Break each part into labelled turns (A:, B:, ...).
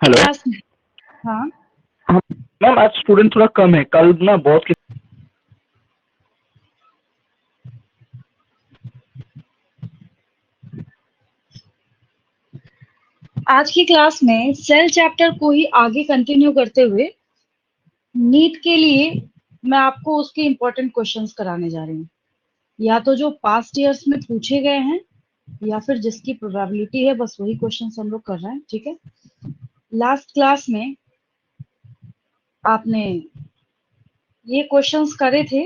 A: Hello
B: class में। हाँ,
A: हाँ मैम, आज स्टूडेंट थोड़ा कम है, कल ना बहुत
B: आज की क्लास में सेल चैप्टर को ही आगे कंटिन्यू करते हुए नीट के लिए मैं आपको उसके इम्पोर्टेंट क्वेश्चंस कराने जा रही हूँ, या तो जो पास्ट ईयर्स में पूछे गए हैं या फिर जिसकी प्रोबेबिलिटी है, बस वही क्वेश्चंस हम लोग कर रहे हैं। ठीक है, लास्ट क्लास में आपने ये क्वेश्चंस करे थे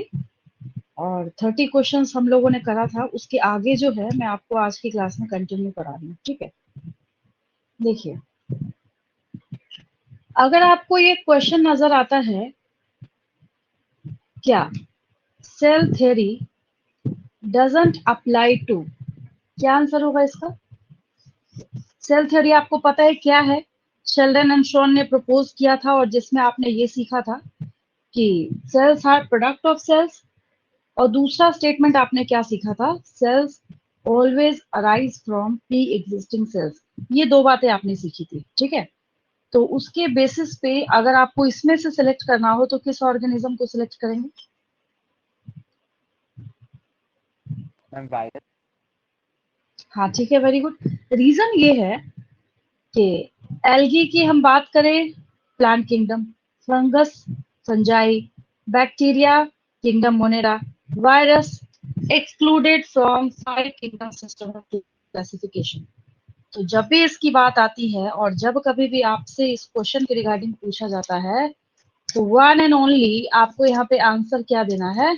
B: और 30 क्वेश्चंस हम लोगों ने करा था। उसके आगे जो है मैं आपको आज की क्लास में कंटिन्यू करा रही हूँ। ठीक है, देखिए, अगर आपको ये क्वेश्चन नजर आता है, क्या cell theory doesn't apply to, क्या आंसर होगा इसका? सेल थ्योरी आपको पता है क्या है? शेल्डन एंड शॉन ने प्रपोज किया था और जिसमें आपने ये सीखा था कि cells are product of cells, और दूसरा स्टेटमेंट आपने क्या सीखा था? Cells always arise from pre existing cells. ये दो बातें आपने सीखी थी। ठीक है, तो उसके बेसिस पे अगर आपको इसमें से सिलेक्ट करना हो तो किस ऑर्गेनिज्म को सिलेक्ट करेंगे?
C: Ma'am virus.
B: हाँ ठीक है, वेरी गुड। रीजन ये है कि एल्गी की हम बात करें, plant kingdom, fungus fungi, bacteria kingdom Monera, virus excluded from 5 kingdom system of classification. तो जब भी इसकी बात आती है और जब कभी भी आपसे इस क्वेश्चन के रिगार्डिंग पूछा जाता है, तो वन एंड ओनली आपको यहाँ पे आंसर क्या देना है?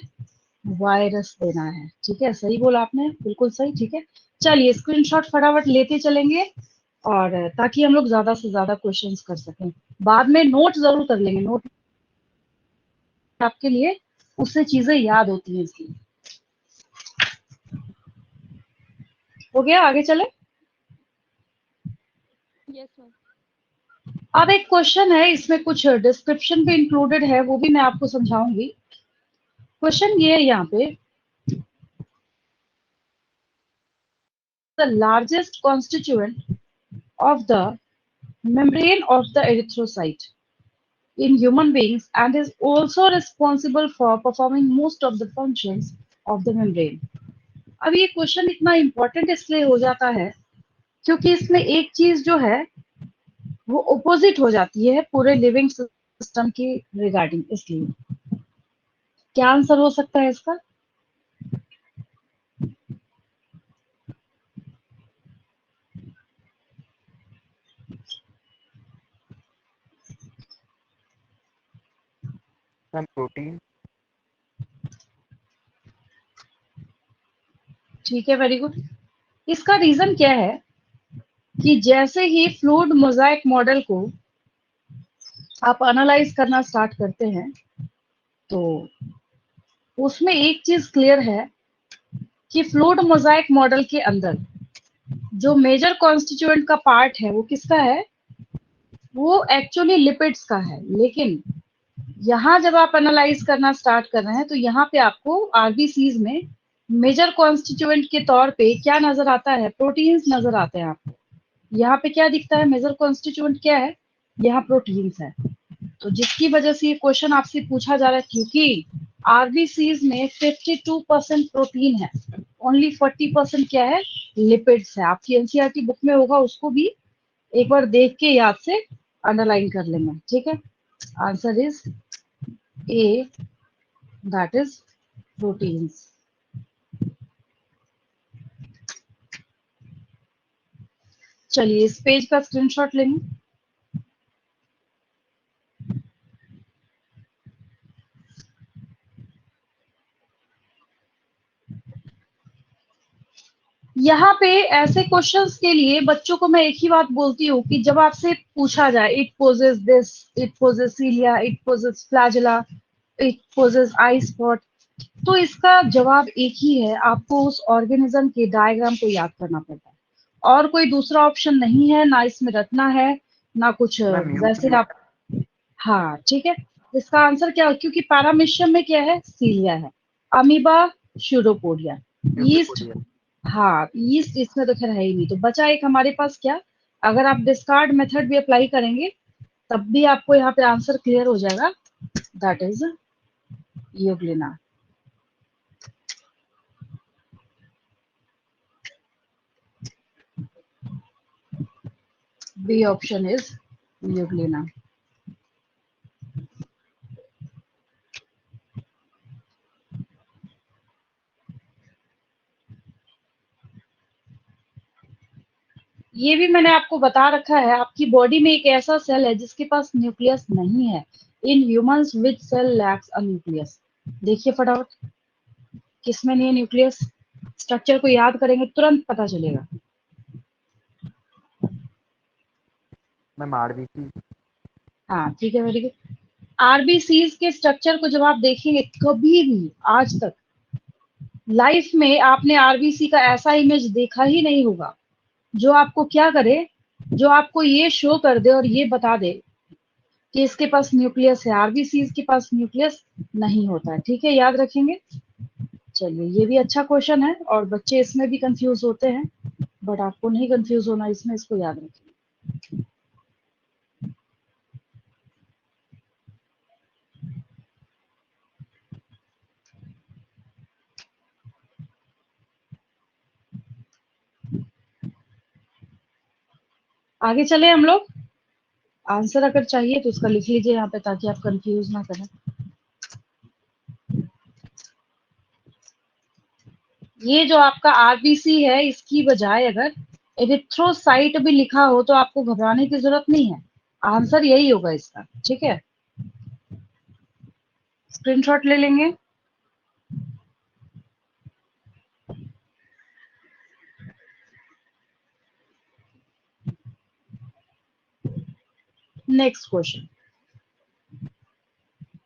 B: वायरस देना है। ठीक है, सही बोला आपने, बिल्कुल सही। ठीक है, चलिए स्क्रीनशॉट फटाफट लेते चलेंगे और ताकि हम लोग ज्यादा से ज्यादा क्वेश्चंस कर सकें। बाद में नोट जरूर कर लेंगे, नोट आपके लिए उससे चीजें याद होती हैं इसलिए। हो गया, आगे चले।
D: Yes ma'am.
B: अब एक क्वेश्चन है, इसमें कुछ डिस्क्रिप्शन भी इंक्लूडेड है, वो भी मैं आपको समझाऊंगी। क्वेश्चन ये है यहाँ पे, the largest constituent of the membrane of the erythrocyte in human beings and is also responsible for performing most of the functions of the membrane। अब ये क्वेश्चन इतना इंपॉर्टेंट इसलिए हो जाता है क्योंकि इसमें एक चीज जो है वो ऑपोजिट हो जाती है पूरे लिविंग सिस्टम की रिगार्डिंग। इसलिए क्या आंसर हो सकता है इसका?
C: Ma'am protein.
B: ठीक है, वेरी गुड। इसका रीजन क्या है कि जैसे ही फ्लूइड मोजाइक मॉडल को आप एनालाइज करना स्टार्ट करते हैं तो उसमें एक चीज क्लियर है कि फ्लूइड मोजाइक मॉडल के अंदर जो मेजर कॉन्स्टिट्यूएंट का पार्ट है वो किसका है? वो एक्चुअली लिपिड्स का है। लेकिन यहाँ जब आप एनालाइज करना स्टार्ट कर रहे हैं तो यहाँ पे आपको आरबीसीज में मेजर कॉन्स्टिट्यूएंट के तौर पे क्या नजर आता है? प्रोटीन्स नजर आते हैं आपको। यहाँ पे क्या दिखता है? मेजर कॉन्स्टिट्यूएंट क्या है? यहाँ प्रोटीन्स है। तो जिसकी वजह से ये क्वेश्चन आपसे पूछा जा रहा है, क्योंकि आरबीसीज में 52% प्रोटीन है, ओनली 40% क्या है? लिपिड्स है। आपकी एनसीईआरटी बुक में होगा, उसको भी एक बार देख के याद से अंडरलाइन कर लेना। ठीक है, answer is a, that is proteins. चलिए इस पेज का स्क्रीनशॉट लेंगे। यहाँ पे ऐसे क्वेश्चंस के लिए बच्चों को मैं एक ही बात बोलती हूँ कि जब आपसे पूछा जाए it possesses this, it possesses cilia, it possesses flagella, it possesses eye spot, तो इसका जवाब एक ही है, आपको उस ऑर्गेनिज्म के डायग्राम को याद करना पड़ता है। और कोई दूसरा ऑप्शन नहीं है, ना इसमें रटना है ना कुछ वैसे आप। हाँ ठीक है, इसका आंसर क्या हो, क्योंकि पैरामीशियम में क्या है? सीलिया है, अमीबा श्यूडोपोडिया, यीस्ट, हाँ यीस्ट इसमें तो खैर है ही नहीं। तो बचा एक हमारे पास क्या? अगर आप डिस्कार्ड मेथड भी अप्लाई करेंगे तब भी आपको यहाँ पे आंसर क्लियर हो जाएगा, that is euglena. B option is euglena. ये भी मैंने आपको बता रखा है, आपकी बॉडी में एक ऐसा सेल है जिसके पास न्यूक्लियस नहीं है। In humans which cell lacks a nucleus. देखिए फटाफट किसमें नहीं है न्यूक्लियस। स्ट्रक्चर को याद करेंगे तुरंत पता चलेगा।
C: Ma'am RBC.
B: हाँ ठीक है, वेरी गुड। आरबीसीज के स्ट्रक्चर को जब आप देखेंगे, कभी भी आज तक लाइफ में आपने आरबीसी का ऐसा इमेज देखा ही नहीं होगा जो आपको क्या करे, जो आपको ये शो कर दे और ये बता दे कि इसके पास न्यूक्लियस है। आरबीसी के पास न्यूक्लियस नहीं होता है, ठीक है, याद रखेंगे। चलिए ये भी अच्छा क्वेश्चन है और बच्चे इसमें भी कंफ्यूज होते हैं, बट आपको नहीं कंफ्यूज होना इसमें, इसको याद रखें। आगे चले हम लोग। आंसर अगर चाहिए तो उसका लिख लीजिए यहाँ पे ताकि आप कंफ्यूज ना करें। ये जो आपका आरबीसी है, इसकी बजाय अगर एरिथ्रोसाइट भी लिखा हो तो आपको घबराने की जरूरत नहीं है, आंसर यही होगा इसका, ठीक है। स्क्रीनशॉट ले लेंगे। Next question.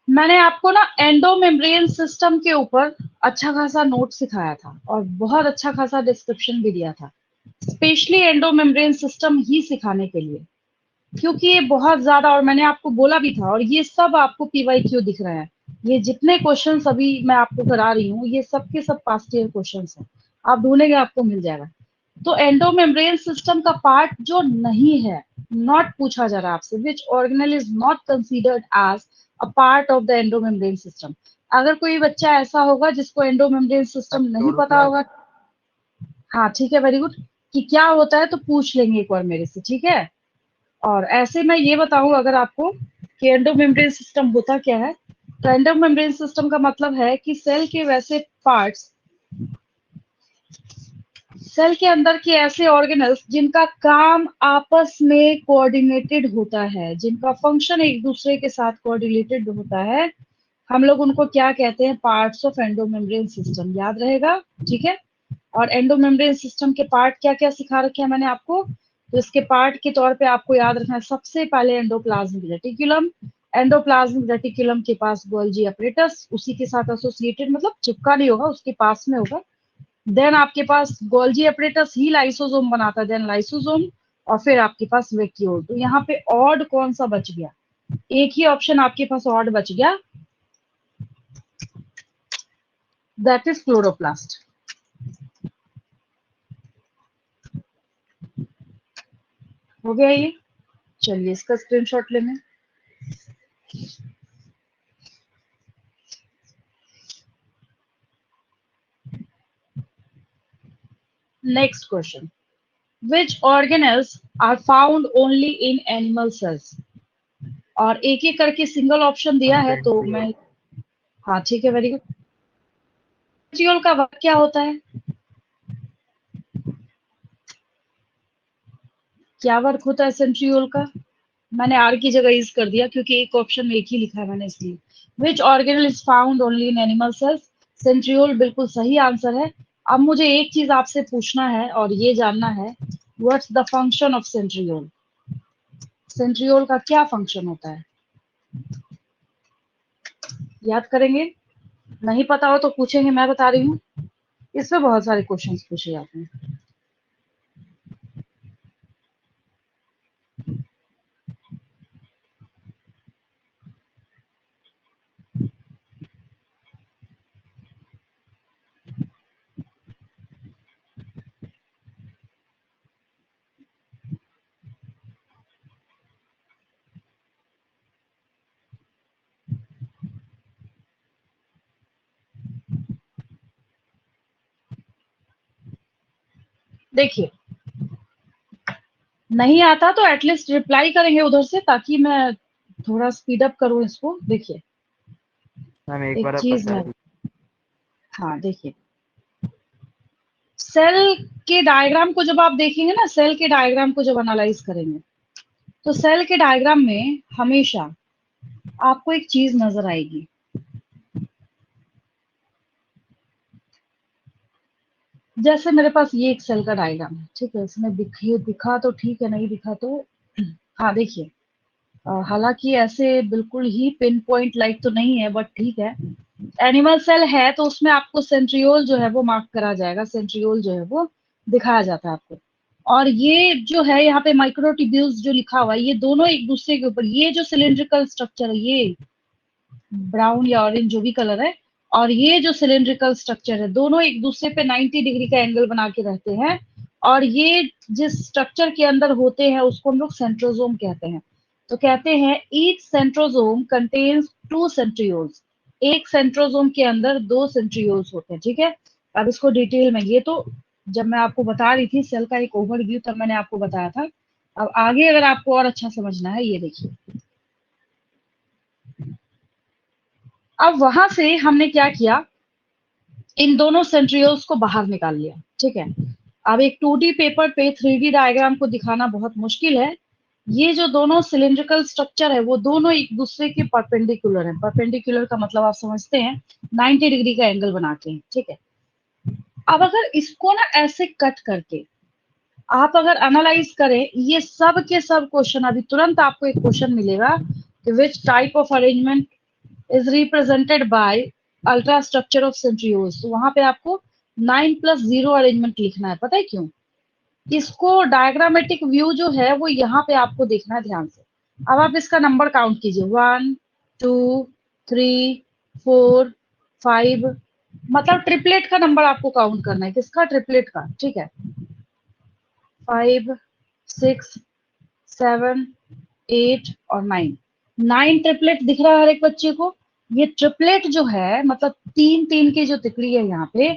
B: मैंने आपको ना एंडोमेम्ब्रेन सिस्टम के ऊपर अच्छा खासा नोट सिखाया था और बहुत अच्छा खासा डिस्क्रिप्शन भी दिया था, स्पेशली एंडोमेम्ब्रेन सिस्टम ही सिखाने के लिए, क्योंकि ये बहुत ज्यादा, और मैंने आपको बोला भी था, और ये सब आपको पीवाईक्यू दिख रहे हैं। ये जितने क्वेश्चंस अभी मैं आपको करा रही हूँ ये सब के सब पास्ट ईयर क्वेश्चंस हैं, आप ढूंढेंगे आपको मिल जाएगा। तो एंडोमेम्ब्रेन सिस्टम का पार्ट जो नहीं है, नॉट पूछा जा रहा आपसे, which organelle is not considered as a part of the endomembrane system. अगर कोई बच्चा ऐसा होगा जिसको एंडोमेम्ब्रेन सिस्टम नहीं पता होगा, हाँ ठीक है, वेरी गुड, कि क्या होता है तो पूछ लेंगे एक बार मेरे से, ठीक है। और ऐसे मैं ये बताऊं अगर आपको कि एंडोमेम्ब्रेन सिस्टम होता क्या है, तो एंडोमेम्ब्रेन सिस्टम का मतलब है कि सेल के वैसे पार्ट्स, सेल के अंदर के ऐसे ऑर्गेनल्स जिनका काम आपस में कोऑर्डिनेटेड होता है, जिनका फंक्शन एक दूसरे के साथ कोऑर्डिनेटेड होता है, हम लोग उनको क्या कहते हैं, पार्ट्स ऑफ एंडोमेम्ब्रेन सिस्टम, याद रहेगा, ठीक है। और एंडोमेम्ब्रेन सिस्टम के पार्ट क्या क्या सिखा रखे हैं मैंने आपको, तो इसके पार्ट के तौर पे आपको याद रखना है, सबसे पहले एंडोप्लाज्मिक रेटिकुलम। एंडोप्लाज्मिक रेटिकुलम के पास गोल्जी अपरेटस, उसी के साथ एसोसिएटेड, मतलब चिपका नहीं होगा, उसके पास में होगा। देन आपके पास गोल्जी अपरेटस ही लाइसोसोम बनाता है, देन लाइसोसोम, और फिर आपके पास वेक्यूल। तो यहाँ पे ऑड कौन सा बच गया, एक ही ऑप्शन आपके पास ऑड बच गया, दैट इज क्लोरोप्लास्ट। हो गया ये। चलिए इसका स्क्रीनशॉट लेंगे। Next question, which organelles are found only in animal cells। और एक एक करके सिंगल ऑप्शन दिया है तो मैं, हाँ ठीक है, वेरी गुड। सेंट्रियोल का वर्क क्या होता है, क्या वर्क होता है सेंट्रियोल का, मैंने आर की जगह इज कर दिया क्योंकि एक ऑप्शन में एक ही लिखा है मैंने, इसलिए। विच organelle is found only in animal cells, centriole बिल्कुल सही आंसर है। अब मुझे एक चीज आपसे पूछना है और ये जानना है, what's the function of centriole, centriole का क्या फंक्शन होता है, याद करेंगे। नहीं पता हो तो पूछेंगे, मैं बता रही हूँ, इसमें बहुत सारे क्वेश्चंस पूछे जाते हैं। देखिए नहीं आता तो एटलीस्ट रिप्लाई करेंगे उधर से, ताकि मैं थोड़ा स्पीड अप करूं इसको। देखिए
C: मैम एक
B: एक
C: बार आप
B: चीज
C: बता
B: मैं,
C: दीजिए।
B: हाँ देखिए, सेल के डायग्राम को जब आप देखेंगे ना, सेल के डायग्राम को जब एनालाइज करेंगे, तो सेल के डायग्राम में हमेशा आपको एक चीज नजर आएगी। जैसे मेरे पास ये एक सेल का डायग्राम है, ठीक है, इसमें दिखा तो ठीक है, नहीं दिखा तो हाँ देखिए, हालांकि ऐसे बिल्कुल ही पिन पॉइंट लाइक तो नहीं है, बट ठीक है। एनिमल सेल है तो उसमें आपको सेंट्रियोल जो है वो मार्क करा जाएगा, सेंट्रियोल जो है वो दिखाया जाता है आपको। और ये जो है यहाँ पे माइक्रोट्यूब्यूल्स जो लिखा हुआ है, ये दोनों एक दूसरे के ऊपर, ये जो सिलिंड्रिकल स्ट्रक्चर है, ये ब्राउन या ऑरेंज जो भी कलर है, और ये जो सिलिंड्रिकल स्ट्रक्चर है, दोनों एक दूसरे पे 90 डिग्री का एंगल बना के रहते हैं। और ये जिस स्ट्रक्चर के अंदर होते हैं उसको हम लोग सेंट्रोजोम कहते हैं। तो कहते हैं ईच सेंट्रोजोम कंटेन्स 2 सेंट्रियोल्स, एक सेंट्रोजोम के अंदर 2 सेंट्रियोल्स होते हैं, ठीक है। अब इसको डिटेल में, ये तो जब मैं आपको बता रही थी सेल का एक ओवरव्यू, तब मैंने आपको बताया था। अब आगे अगर आपको और अच्छा समझना है, ये देखिए, अब वहां से हमने क्या किया, इन दोनों सेंट्रियोल्स को बाहर निकाल लिया, ठीक है। अब एक 2D पेपर पे 3D डायग्राम को दिखाना बहुत मुश्किल है। ये जो दोनों सिलिंड्रिकल स्ट्रक्चर है वो दोनों एक दूसरे के परपेंडिकुलर है। परपेंडिकुलर का मतलब आप समझते हैं, 90 डिग्री का एंगल बनाते हैं, ठीक है। अब अगर इसको ना ऐसे कट करके आप अगर एनालाइज करें, ये सब के सब क्वेश्चन, अभी तुरंत आपको एक क्वेश्चन मिलेगा कि विच type of arrangement is represented by ultra structure of centrioles. तो वहां पे आपको 9+0 अरेंजमेंट लिखना है। पता है क्यों? इसको डायग्रामेटिक व्यू जो है वो यहाँ पे आपको देखना है ध्यान से। अब आप इसका नंबर काउंट कीजिए, 1 2 3 4 5, मतलब ट्रिपलेट का नंबर आपको काउंट करना है। किसका? ट्रिपलेट का, ठीक है। 5 6 7 8 और 9 ट्रिपलेट दिख रहा है हर एक बच्चे को। ये ट्रिपलेट जो है, मतलब 3 3 की जो तिकड़ी है यहाँ पे,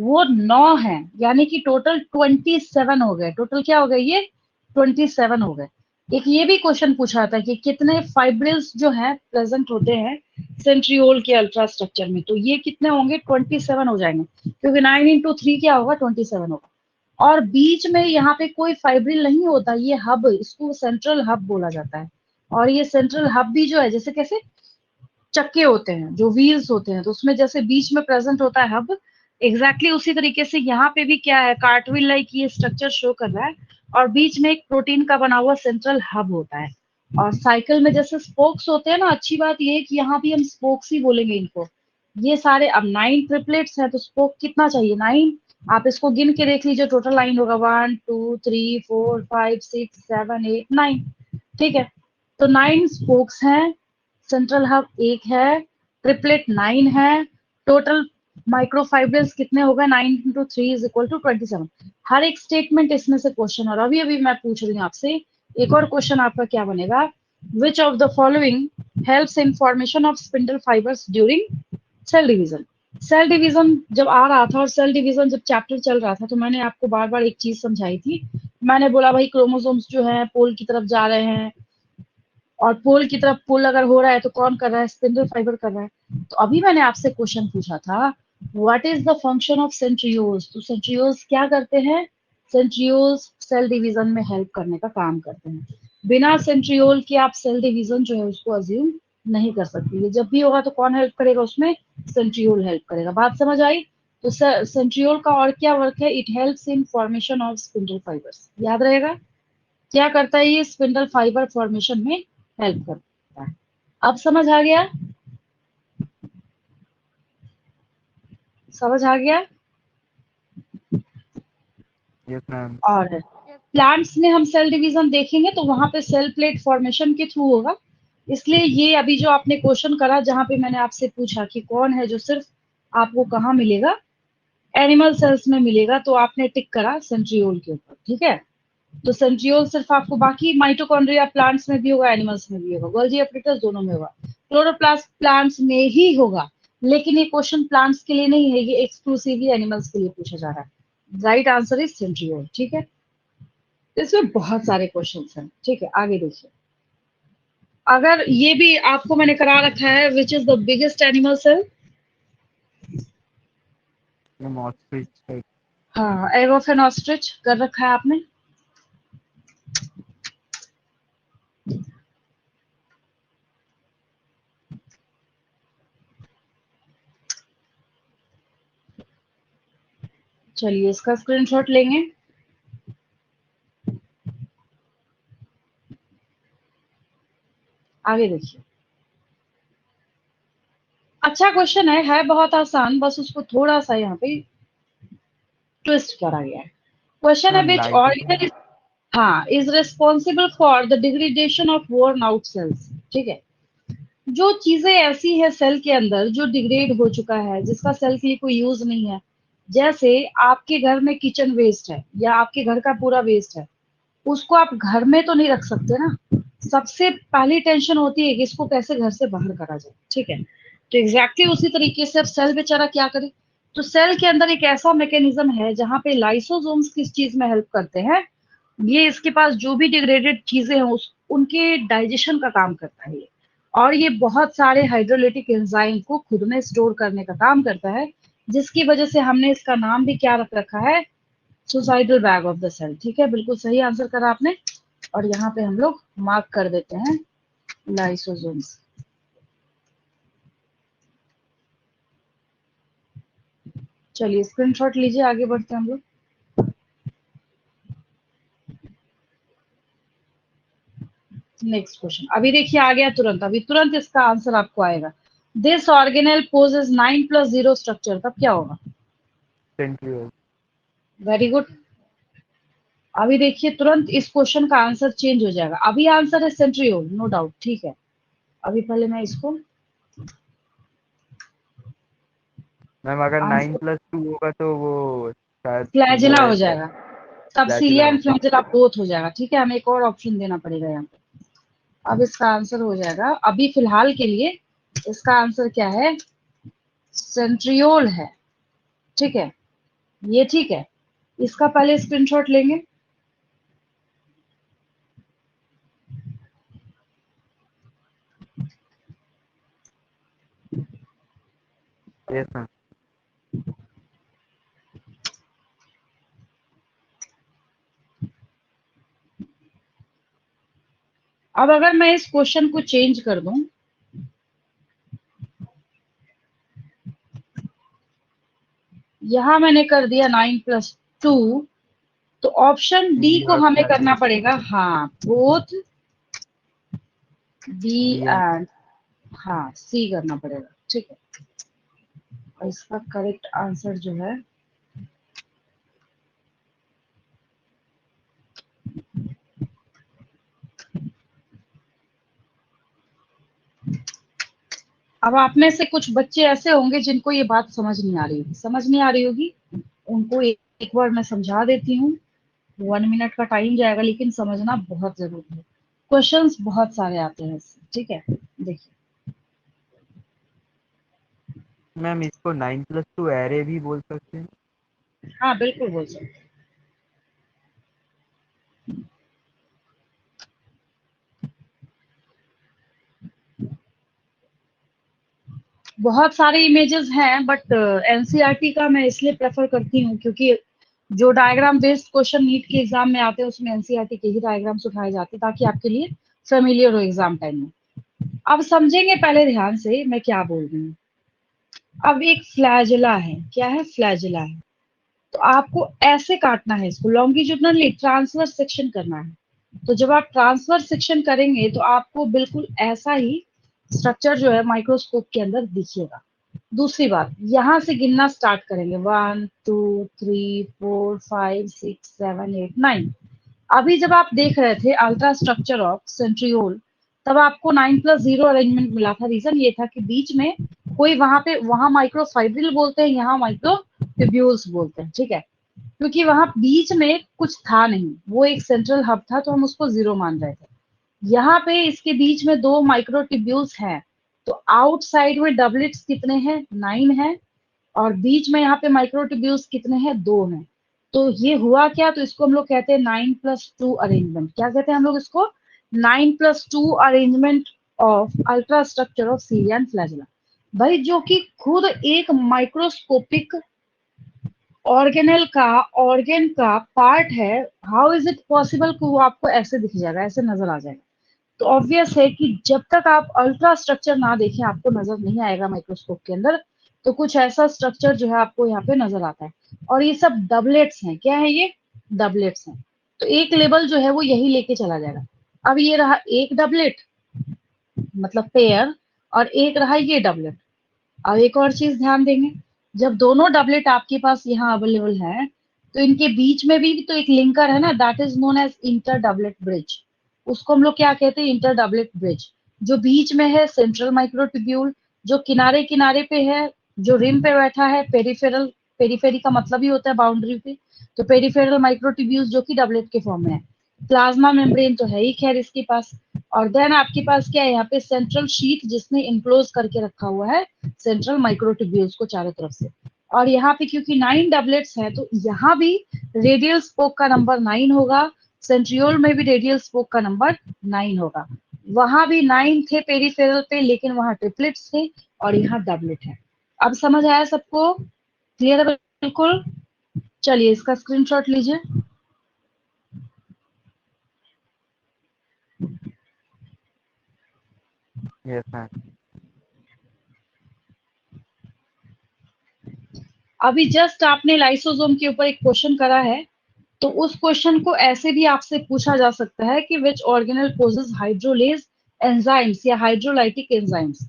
B: वो 9 है, यानी कि टोटल 27 हो गए। टोटल क्या हो गए? ये 27 हो गए। एक ये भी क्वेश्चन पूछा था कि कितने फाइब्रिल्स जो है प्रेजेंट होते हैं सेंट्रियोल के अल्ट्रा स्ट्रक्चर में, तो ये कितने होंगे? 27 हो जाएंगे, क्योंकि 9 × 3 क्या होगा? 27 होगा। और बीच में यहाँ पे कोई फाइब्रिल नहीं होता, ये हब, इसको सेंट्रल हब बोला जाता है। और ये सेंट्रल हब भी जो है, जैसे कैसे चक्के होते हैं, जो व्हील्स होते हैं, तो उसमें जैसे बीच में प्रेजेंट होता है हब, एग्जैक्टली उसी तरीके से यहाँ पे भी क्या है, कार्टविल लाइक ये स्ट्रक्चर शो कर रहा है। और बीच में एक प्रोटीन का बना हुआ सेंट्रल हब होता है। और साइकिल में जैसे स्पोक्स होते हैं ना, अच्छी बात ये है कि यहाँ भी हम स्पोक्स ही बोलेंगे इनको। ये सारे अब 9 ट्रिपलेट्स हैं, तो स्पोक कितना चाहिए? 9। आप इसको गिन के देख लीजिए, टोटल 9 होगा, 1 2 3 4 5 6 7 8 9, ठीक है। तो 9 स्पोक्स हैं, सेंट्रल हब 1 है, ट्रिपलेट 9 है, टोटल माइक्रोफाइब्रिल्स कितने हो गए? 9 × 3 = 27। हर एक स्टेटमेंट इसमें से क्वेश्चन। और अभी अभी मैं पूछ रही हूँ आपसे, एक और क्वेश्चन आपका क्या बनेगा? Which of the following helps in formation of spindle fibres during cell division. Cell division जब आ रहा था और सेल डिवीजन जब चैप्टर चल रहा था, तो मैंने आपको बार बार एक चीज समझाई थी। मैंने बोला भाई क्रोमोसोम्स जो है पोल की तरफ जा रहे हैं, और पोल की तरफ पुल अगर हो रहा है तो कौन कर रहा है? स्पिंडल फाइबर कर रहा है। तो अभी मैंने आपसे क्वेश्चन पूछा था, what is the function of centrioles. तो सेंट्रियोल्स क्या करते हैं? सेंट्रियोल्स सेल डिवीजन में हेल्प करने का काम करते हैं। बिना सेंट्रियोल के आप सेल डिवीजन जो है उसको अज्यूम नहीं कर सकती है। जब भी होगा तो कौन हेल्प करेगा उसमें? सेंट्रियोल हेल्प करेगा। बात समझ आई? तो सेंट्रियोल का और क्या वर्क है? It helps in formation of spindle fibres. याद रहेगा क्या करता है ये? स्पिंडल फाइबर फॉर्मेशन में हेल्प करता है। अब समझ आ गया? समझ आ गया?
C: Yes ma'am.
B: और प्लांट्स में हम सेल डिवीजन देखेंगे तो वहां पे सेल प्लेट फॉर्मेशन के थ्रू होगा। इसलिए ये अभी जो आपने क्वेश्चन करा, जहां पे मैंने आपसे पूछा कि कौन है जो सिर्फ आपको कहाँ मिलेगा? एनिमल सेल्स में मिलेगा, तो आपने टिक करा सेंट्रियोल के ऊपर, ठीक है। तो सेंट्रियोल सिर्फ आपको, बाकी माइटोकॉन्ड्रिया प्लांट्स में भी होगा, एनिमल्स में भी होगा, गोल्जी एपरेटस दोनों में होगा, क्लोरोप्लास्ट प्लांट्स में ही होगा। लेकिन ये क्वेश्चन प्लांट्स के लिए नहीं है, ये एक्सक्लूसिवली एनिमल्स के लिए पूछा जा रहा है। Right answer is centriole. ठीक है, इसमें बहुत सारे क्वेश्चंस हैं। ठीक है, आगे देखिए। अगर ये भी आपको मैंने करा रखा है, which is the biggest animal cell?
C: Ostrich.
B: हाँ, एग ऑफ एन ऑस्ट्रिच कर रखा है आपने। चलिए इसका स्क्रीनशॉट लेंगे। आगे देखिए। अच्छा क्वेश्चन है बहुत आसान, बस उसको थोड़ा सा यहाँ पे ट्विस्ट करा गया है। क्वेश्चन है
C: मैम
B: विच
C: लाइसोसोम।
B: ऑर्गेनल, हाँ, is responsible for the degradation of worn out sales. ठीक है, जो चीजें ऐसी है सेल के अंदर जो डिग्रेड हो चुका है, जिसका सेल के लिए कोई यूज नहीं है, जैसे आपके घर में किचन वेस्ट है या आपके घर का पूरा वेस्ट है, उसको आप घर में तो नहीं रख सकते ना। सबसे पहली टेंशन होती है कि इसको कैसे घर से बाहर करा जाए। ठीक है, तो एग्जैक्टली उसी तरीके से अब सेल बेचारा क्या करे। तो सेल के अंदर एक ऐसा मैकेनिज्म है जहां पे लाइसोसोम्स किस चीज में हेल्प करते हैं, ये इसके पास जो भी डिग्रेडेड चीजें हैं उस उनके डाइजेशन का काम करता है ये। और ये बहुत सारे हाइड्रोलिटिक एंजाइम को खुद में स्टोर करने का काम करता है, जिसकी वजह से हमने इसका नाम भी क्या रख रखा है, suicidal bag of the cell. ठीक है, बिल्कुल सही आंसर करा आपने। और यहाँ पे हम लोग मार्क कर देते हैं लाइसोसोम्स। चलिए स्क्रीनशॉट लीजिए, आगे बढ़ते हैं हम लोग। नेक्स्ट क्वेश्चन अभी देखिए आ गया तुरंत, अभी तुरंत इसका आंसर आपको आएगा। दिस ऑर्गेनेल पोजेस 9+0 स्ट्रक्चर, तब क्या होगा?
C: सेंट्रियोल।
B: Very good. अभी देखिए तुरंत इस क्वेश्चन का आंसर चेंज हो जाएगा। अभी आंसर है सेंट्रियोल, नो डाउट। ठीक है, अभी पहले मैं इसको
C: मैम अगर
B: आंसर
C: 9+2 होगा तो वो शायद वो
B: फ्लैजिला
C: है।
B: हो जाएगा। सबसिलिया
C: फ्लैजिला
B: एंड
C: होगा।
B: फ्लैजिला बोथ हो जाएगा। ठीक है, हमें एक और ऑप्शन देना पड़ेगा यहाँ पे। अब इसका आंसर हो जाएगा, अभी फिलहाल के लिए इसका आंसर क्या है, सेंट्रियोल है। ठीक है, ये ठीक है। इसका पहले स्क्रीनशॉट लेंगे।
C: Yes ma'am.
B: अब अगर मैं इस क्वेश्चन को चेंज कर दूं, यहां मैंने कर दिया 9+2, तो ऑप्शन डी
C: सी
B: को
C: और
B: हमें
C: फ्लैजिला।
B: करना पड़ेगा। हाँ, both B
C: B and
B: and, हाँ, सी करना पड़ेगा। ठीक है, और इसका करेक्ट आंसर जो है, अब आप में से कुछ बच्चे ऐसे होंगे जिनको ये बात समझ नहीं आ रही होगी, समझ नहीं आ रही होगी, उनको एक बार मैं समझा देती हूँ। 1 मिनट का टाइम जाएगा, लेकिन समझना बहुत जरूरी है। क्वेश्चंस बहुत सारे आते हैं इससे। ठीक है, देखिए।
C: मैम इसको 9+2 एरे भी बोल सकते हैं।
B: हाँ बिल्कुल बोल सकते हैं। बहुत सारे इमेजेस हैं, बट एनसीईआरटी का मैं इसलिए प्रेफर करती हूँ क्योंकि जो डायग्राम बेस्ड क्वेश्चन नीट के एग्जाम में आते हैं उसमें एनसीईआरटी के ही डायग्राम्स उठाए जाते हैं, ताकि आपके लिए फेमिलियर हो एग्जाम टाइम में। अब समझेंगे पहले ध्यान से मैं क्या बोल रही हूँ। अब एक फ्लैजिला है, क्या है, फ्लैजिला है। तो आपको ऐसे काटना है इसको, लॉन्गिट्यूडनली ट्रांसवर्स सेक्शन करना है। तो जब आप ट्रांसवर्स सेक्शन करेंगे तो आपको बिल्कुल ऐसा ही स्ट्रक्चर जो है माइक्रोस्कोप के अंदर दिखेगा। दूसरी बात, यहाँ से गिनना स्टार्ट करेंगे, 1 2 3 4 5 6 7 8 9। अभी जब आप देख रहे थे अल्ट्रा स्ट्रक्चर ऑफ सेंट्रियोल, तब आपको 9+0 अरेंजमेंट मिला था। रीजन ये था कि बीच में कोई वहां पे, वहां माइक्रोफाइब्रिल बोलते हैं, यहाँ माइक्रोट्यूब्यूल्स बोलते हैं। ठीक है, क्योंकि वहां बीच में कुछ था नहीं, वो एक सेंट्रल हब था, तो हम उसको 0 मान रहे थे। यहाँ पे इसके बीच में 2 माइक्रोट्यूब्यूल्स हैं, तो आउटसाइड में डबलेट्स कितने हैं, 9 है। और बीच में यहाँ पे माइक्रोट्यूब्यूल्स कितने हैं, 2 हैं। तो ये हुआ क्या, तो इसको हम लोग कहते हैं 9+2 अरेंजमेंट। क्या कहते हैं हम लोग इसको? 9+2 arrangement of ultra structure of cilia and flagella. भाई जो कि खुद एक माइक्रोस्कोपिक ऑर्गन का पार्ट है, हाउ इज इट पॉसिबल कि वो आपको ऐसे दिख जाएगा, ऐसे नजर आ जाएगा? तो ऑब्वियस है कि जब तक आप अल्ट्रा स्ट्रक्चर ना देखें आपको नजर नहीं आएगा माइक्रोस्कोप के अंदर। तो कुछ ऐसा स्ट्रक्चर जो है आपको यहाँ पे नजर आता है। और ये सब डबलेट्स हैं। क्या है ये? डबलेट्स हैं। तो एक लेवल जो है वो यही लेके चला जाएगा। अब ये रहा एक डबलेट, मतलब पेयर, और एक रहा ये डबलेट। अब एक और चीज ध्यान देंगे, जब दोनों डबलेट आपके पास यहाँ अवेलेबल है, तो इनके बीच में भी तो एक लिंकर है ना, that is known as inter doublet bridge. उसको हम लोग क्या कहते हैं? Inter doublet bridge. जो बीच में है सेंट्रल माइक्रोट्यूब्यूल, जो किनारे किनारे पे है, जो रिम पे बैठा है पेरिफेरल। पेरिफेरी का मतलब ही होता है बाउंड्री पे। तो पेरिफेरल माइक्रोट्यूब्यूल्स जो कि डबलेट के फॉर्म में है। प्लाज्मा मेम्ब्रेन तो है ही खैर इसके पास। और देन आपके पास क्या है यहाँ पे? सेंट्रल शीथ जिसने इनक्लोज करके रखा हुआ है सेंट्रल माइक्रोट्यूब्यूल्स को चारों तरफ से। और यहाँ पे क्योंकि 9 डबलेट्स हैं तो यहाँ भी रेडियल स्पोक का नंबर 9 होगा। सेंट्रियोल में भी रेडियल स्पोक का नंबर 9 होगा। वहां भी 9 थे पेरिफेरल पे, लेकिन वहां ट्रिपलेट्स थे और यहाँ डबलेट है। अब समझ आया सबको? क्लियर है बिल्कुल? चलिए इसका स्क्रीनशॉट लीजिए।
C: Yes ma'am.
B: अभी जस्ट आपने लाइसोसोम के ऊपर एक क्वेश्चन करा है, तो उस क्वेश्चन को ऐसे भी आपसे पूछा जा सकता है कि which organelle possess hydrolase enzymes या हाइड्रोलाइटिक एंजाइम्स।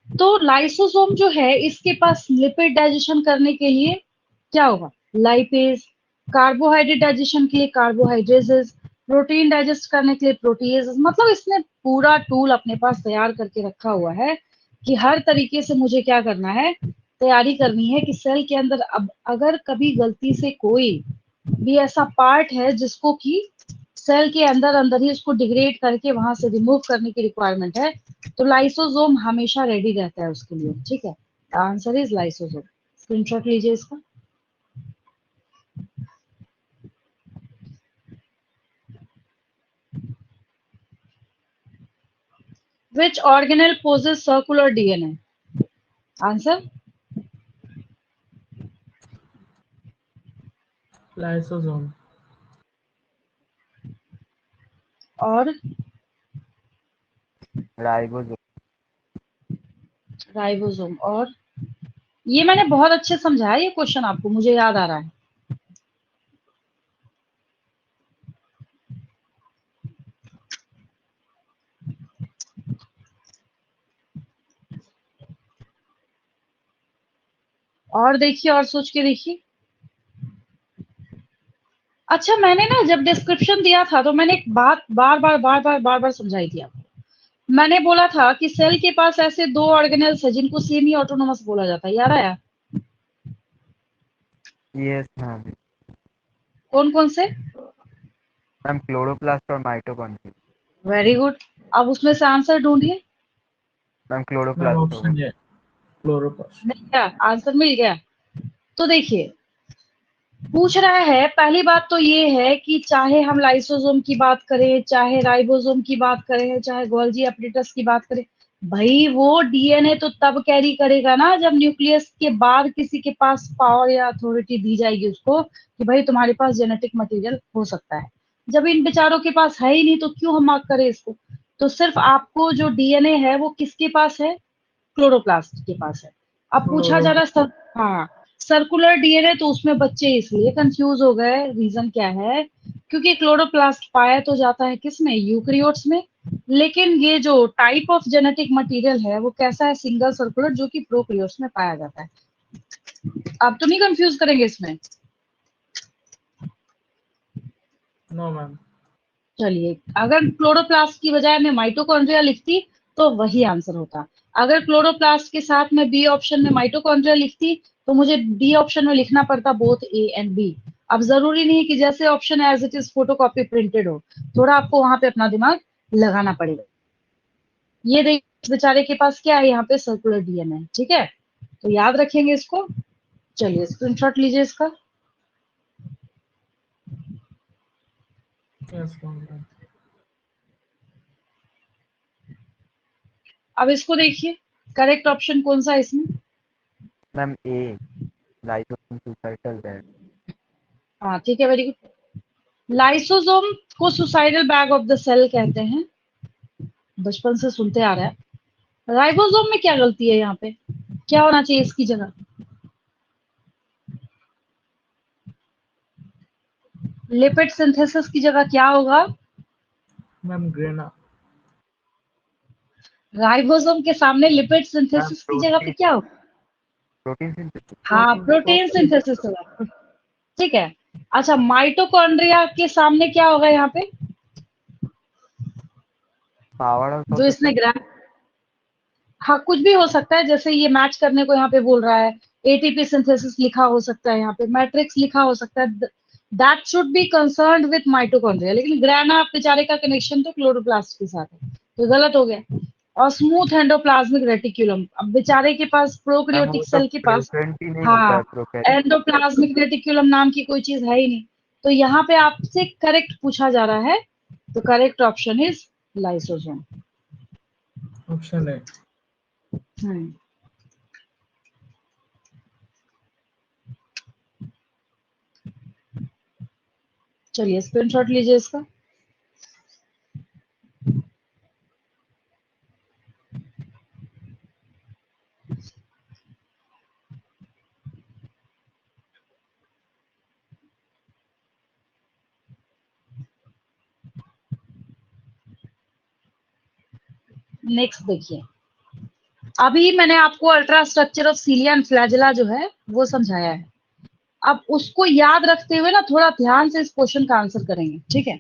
B: तो लाइसोसोम जो है इसके पास लिपिड डाइजेशन करने के लिए क्या होगा? लाइपेज। कार्बोहाइड्रेट डाइजेशन के लिए कार्बोहाइड्रेजेस। प्रोटीन डाइजेस्ट करने के लिए प्रोटीएजेस। मतलब इसने पूरा टूल अपने पास तैयार करके रखा हुआ है कि हर तरीके से मुझे क्या करना है? तैयारी करनी है कि सेल के अंदर अब अगर कभी गलती से कोई भी ऐसा पार्ट है जिसको कि सेल के अंदर अंदर ही उसको डिग्रेड करके वहां से रिमूव करने की रिक्वायरमेंट है, तो लाइसोसोम हमेशा रेडी रहता है उसके लिए। ठीक है, आंसर इज लाइसोसोम। स्क्रीनशॉट लीजिए इसका। Which organelle possess circular DNA? Answer?
D: Lysosome.
B: और
C: राइबोसोम।
B: राइबोसोम। और ये मैंने बहुत अच्छे समझाया ये क्वेश्चन आपको, मुझे याद आ रहा है। और देखिए, और सोच के देखिए। अच्छा, मैंने ना जब डिस्क्रिप्शन दिया था तो मैंने एक बात बार बार समझाई थी आपको। मैंने बोला था कि सेल के पास ऐसे दो ऑर्गेनेल्स है जिनको सेमी ऑटोनोमस बोला जाता है, याद आया?
C: Yes ma'am.
B: कौन कौन से?
C: मैम क्लोरोप्लास्ट और माइटोकॉन्ड्रिया।
B: Very good. अब उसमें से आंसर ढूंढिए।
C: मैम
D: मैम
C: क्लोरोप्लास्ट होगा।
D: ऑप्शन है क्लोरोप्लास्ट।
B: मिल गया? आंसर मिल गया। तो देखिए, पूछ रहा है, पहली बात तो ये है कि चाहे हम लाइसोसोम की बात करें, चाहे राइबोसोम की बात करें, चाहे गोल्जी एप्परेटस की बात करें, भाई वो डीएनए तो तब कैरी करेगा ना जब न्यूक्लियस के बाद किसी के पास पावर या अथॉरिटी दी जाएगी उसको कि भाई तुम्हारे पास जेनेटिक मटेरियल हो सकता है। जब इन बेचारों के पास है ही नहीं तो क्यों हम मार्क करें इसको? तो सिर्फ आपको जो डीएनए है वो किसके पास है? क्लोरोप्लास्ट के पास है। अब पूछा जा रहा है हाँ, सर्कुलर डीएनए, तो उसमें बच्चे इसलिए कंफ्यूज हो गए, रीजन क्या है? क्योंकि क्लोरोप्लास्ट पाया तो जाता है किसमें? यूकेरियोट्स में। लेकिन ये जो टाइप ऑफ जेनेटिक मटेरियल है वो कैसा है? सिंगल सर्कुलर, जो कि प्रोकैरियोट्स में पाया जाता है। आप तो नहीं कंफ्यूज करेंगे इसमें?
D: No ma'am.
B: चलिए, अगर क्लोरोप्लास्ट की बजाय मैं माइटोकॉन्ड्रिया लिखती तो वही आंसर होता। अगर क्लोरोप्लास्ट के साथ मैं बी ऑप्शन में माइटोकॉन्ड्रिया लिखती तो मुझे डी ऑप्शन में लिखना पड़ता बोथ ए एंड बी। अब जरूरी नहीं है कि जैसे option as it is photocopy printed हो, थोड़ा आपको वहां पे अपना दिमाग लगाना पड़ेगा। ये देखिए, इस बेचारे के पास क्या है? यहाँ पे सर्कुलर डीएनए। ठीक है, तो याद रखेंगे इसको। चलिए स्क्रीनशॉट लीजिए इसका।
D: Yes, no, ma'am.
B: अब इसको देखिए, करेक्ट ऑप्शन कौन सा है इसमें?
C: Ma'am A, lysosome suicidal bag.
B: हाँ ठीक है, वेरी गुड। लाइसोसोम को suicidal bag of the cell कहते हैं, बचपन से सुनते आ रहा है। राइबोसोम में क्या गलती है यहाँ पे? क्या होना चाहिए इसकी जगह? लिपिड सिंथेसिस की जगह क्या होगा?
D: Ma'am, Grena.
B: राइबोसोम के सामने लिपिड
C: मैम
B: सिंथेसिस की जगह पे क्या होगा?
C: Protein synthesis.
B: हाँ, प्रोटीन सिंथेसिस होगा। ठीक है। अच्छा, माइटोकॉन्ड्रिया के सामने क्या होगा यहाँ पे?
C: पावर हाउस ऑफ
B: जो
C: द
B: इसने
C: सेल।
B: ग्राफ, हाँ कुछ भी हो सकता है, जैसे ये मैच करने को यहाँ पे बोल रहा है, एटीपी सिंथेसिस लिखा हो सकता है, यहाँ पे मैट्रिक्स लिखा हो सकता है, that should be concerned with mitochondria. लेकिन ग्राना बेचारे का कनेक्शन तो क्लोरोप्लास्ट के साथ है, तो गलत हो गया। और स्मूथ एंडोप्लाज्मिक रेटिक्यूलम, अब बेचारे के पास,
C: मैम वो
B: प्रोकैरियोटिक
C: तो
B: सेल के पास,
C: प्रेजेंट ही नहीं होता
B: हाँ,
C: है प्रोकैरियोट।
B: एंडोप्लाज्मिक रेटिक्यूलम नाम की कोई चीज है ही नहीं। तो यहाँ पे आपसे करेक्ट पूछा जा रहा है, तो correct option is lysosome.
D: Option A.
B: हम्म, चलिए स्क्रीनशॉट लीजिए इसका। नेक्स्ट देखिए, अभी मैंने आपको ultra structure of cilia and flagella जो है वो समझाया है। अब उसको याद रखते हुए ना थोड़ा ध्यान से इस क्वेश्चन का आंसर करेंगे, ठीक है?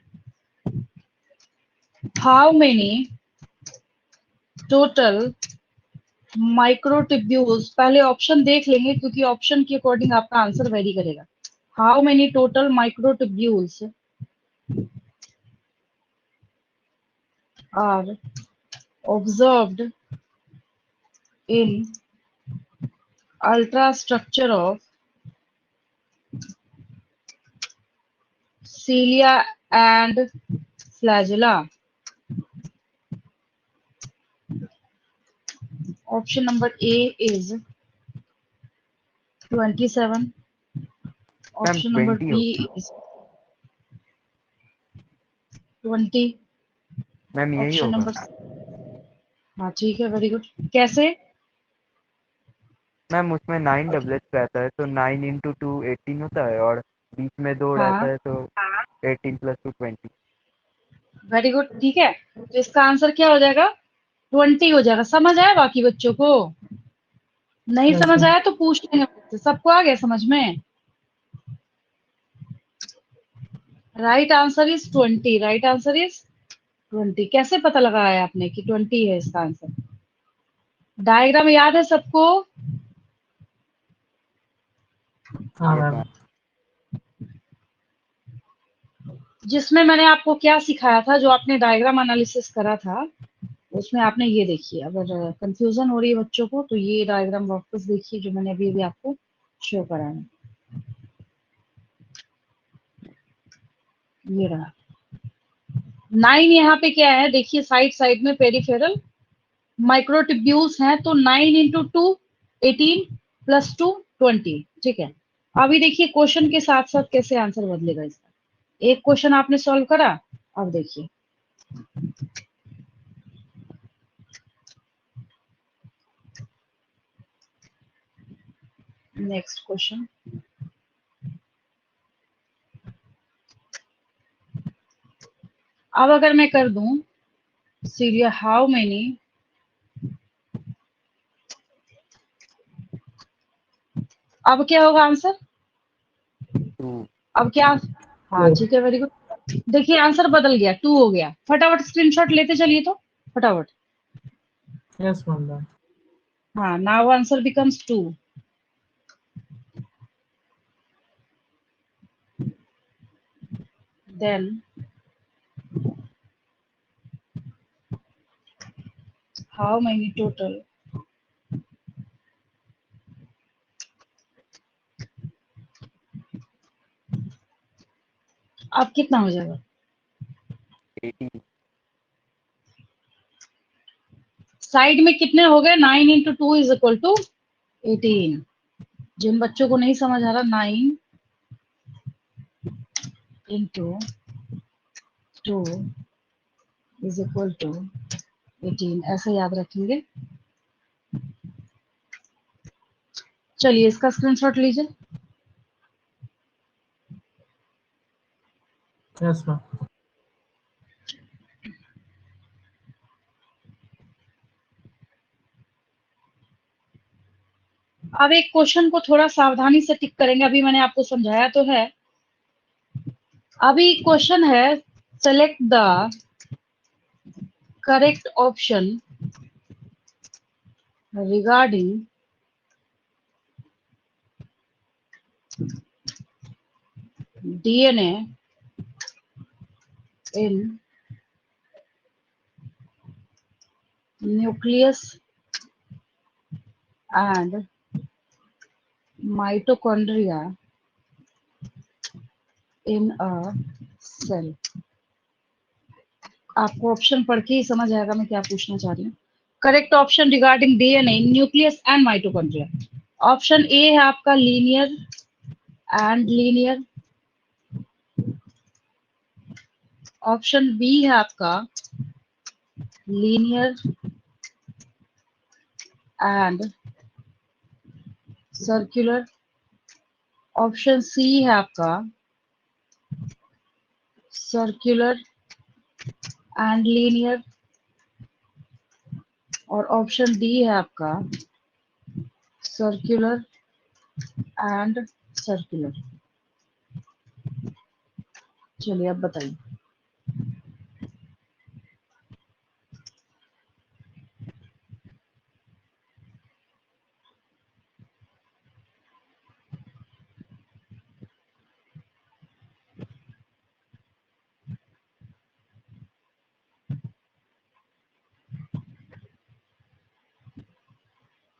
B: हाउ मेनी टोटल माइक्रोट्यूब्यूल्स, पहले ऑप्शन देख लेंगे क्योंकि ऑप्शन के अकॉर्डिंग आपका आंसर वेरी करेगा। How many total microtubules are observed in ultra structure of cilia and flagella? Option number A is 27.
C: Ma'am
B: Option number
C: 20
B: B
C: होगा।
B: is 20.
C: मैम यही
B: Option
C: होगा।
B: number, हाँ ठीक है, वेरी गुड। कैसे?
C: मैम उसमें 9 डबलेट्स रहता है तो 9 इंटू 2 18 होता है, और बीच में 2 रहता
B: हाँ,
C: है तो 18 प्लस 2 20।
B: वेरी गुड, ठीक है। तो इसका आंसर क्या हो जाएगा? 20 हो जाएगा। समझ आया बाकी बच्चों को? नहीं
D: Yes,
B: समझ
D: ma'am.
B: आया तो पूछ लेंगे मुझसे। सबको आ गया समझ में? Right answer is 20। Right answer is 20। कैसे पता लगाया आपने कि 20 है इसका आंसर? डायग्राम याद है सबको?
D: हाँ
C: यस
D: मैम.
C: मैम।
B: जिसमें मैंने आपको क्या सिखाया था, जो आपने डायग्राम एनालिसिस करा था, उसमें आपने ये देखिए, अगर कंफ्यूजन हो रही है बच्चों को तो ये डायग्राम वापस देखिए जो मैंने अभी अभी आपको शो करा है। ये रहा 9। यहाँ पे क्या है देखिए, साइड साइड में पेरिफेरल माइक्रोट्यूब्यूल्स हैं, तो 9 इंटू 2 18 प्लस 2 20। ठीक है। अभी देखिए क्वेश्चन के साथ साथ कैसे आंसर बदलेगा इसका। एक क्वेश्चन आपने सॉल्व करा, अब देखिए नेक्स्ट क्वेश्चन। अब अगर मैं कर दूं सीरिया, हाउ मेनी अब क्या होगा आंसर?
C: 2।
B: अब क्या? हाँ
D: Two.
B: ठीक है, वेरी गुड। देखिए आंसर बदल गया, 2 हो गया। फटाफट स्क्रीनशॉट लेते चलिए तो, फटाफट।
D: Yes, ma'am.
B: हाँ, now answer becomes 2। Then how many total अब कितना हो जाएगा?
C: 80।
B: साइड में कितने हो गए? 9 इंटू 2 इज इक्वल टू 18। जिन बच्चों को नहीं समझ आ रहा, 9 इंटू 2 इज इक्वल टू 18, ऐसे याद रखेंगे। चलिए इसका स्क्रीनशॉट लीजिए।
D: Yes, ma'am.
B: अब एक क्वेश्चन को थोड़ा सावधानी से टिक करेंगे, अभी मैंने आपको समझाया तो है। अभी क्वेश्चन है, select the correct option regarding DNA in nucleus and mitochondria in a cell। आपको ऑप्शन पढ़ के ही समझ आएगा मैं क्या पूछना चाह रही हूँ। Correct option regarding DNA in nucleus and mitochondria. Option A है आपका linear and linear. Option B है आपका linear and circular. Option C है आपका सर्कुलर एंड लीनियर। और ऑप्शन डी है आपका सर्कुलर एंड सर्कुलर। चलिए अब बताइए।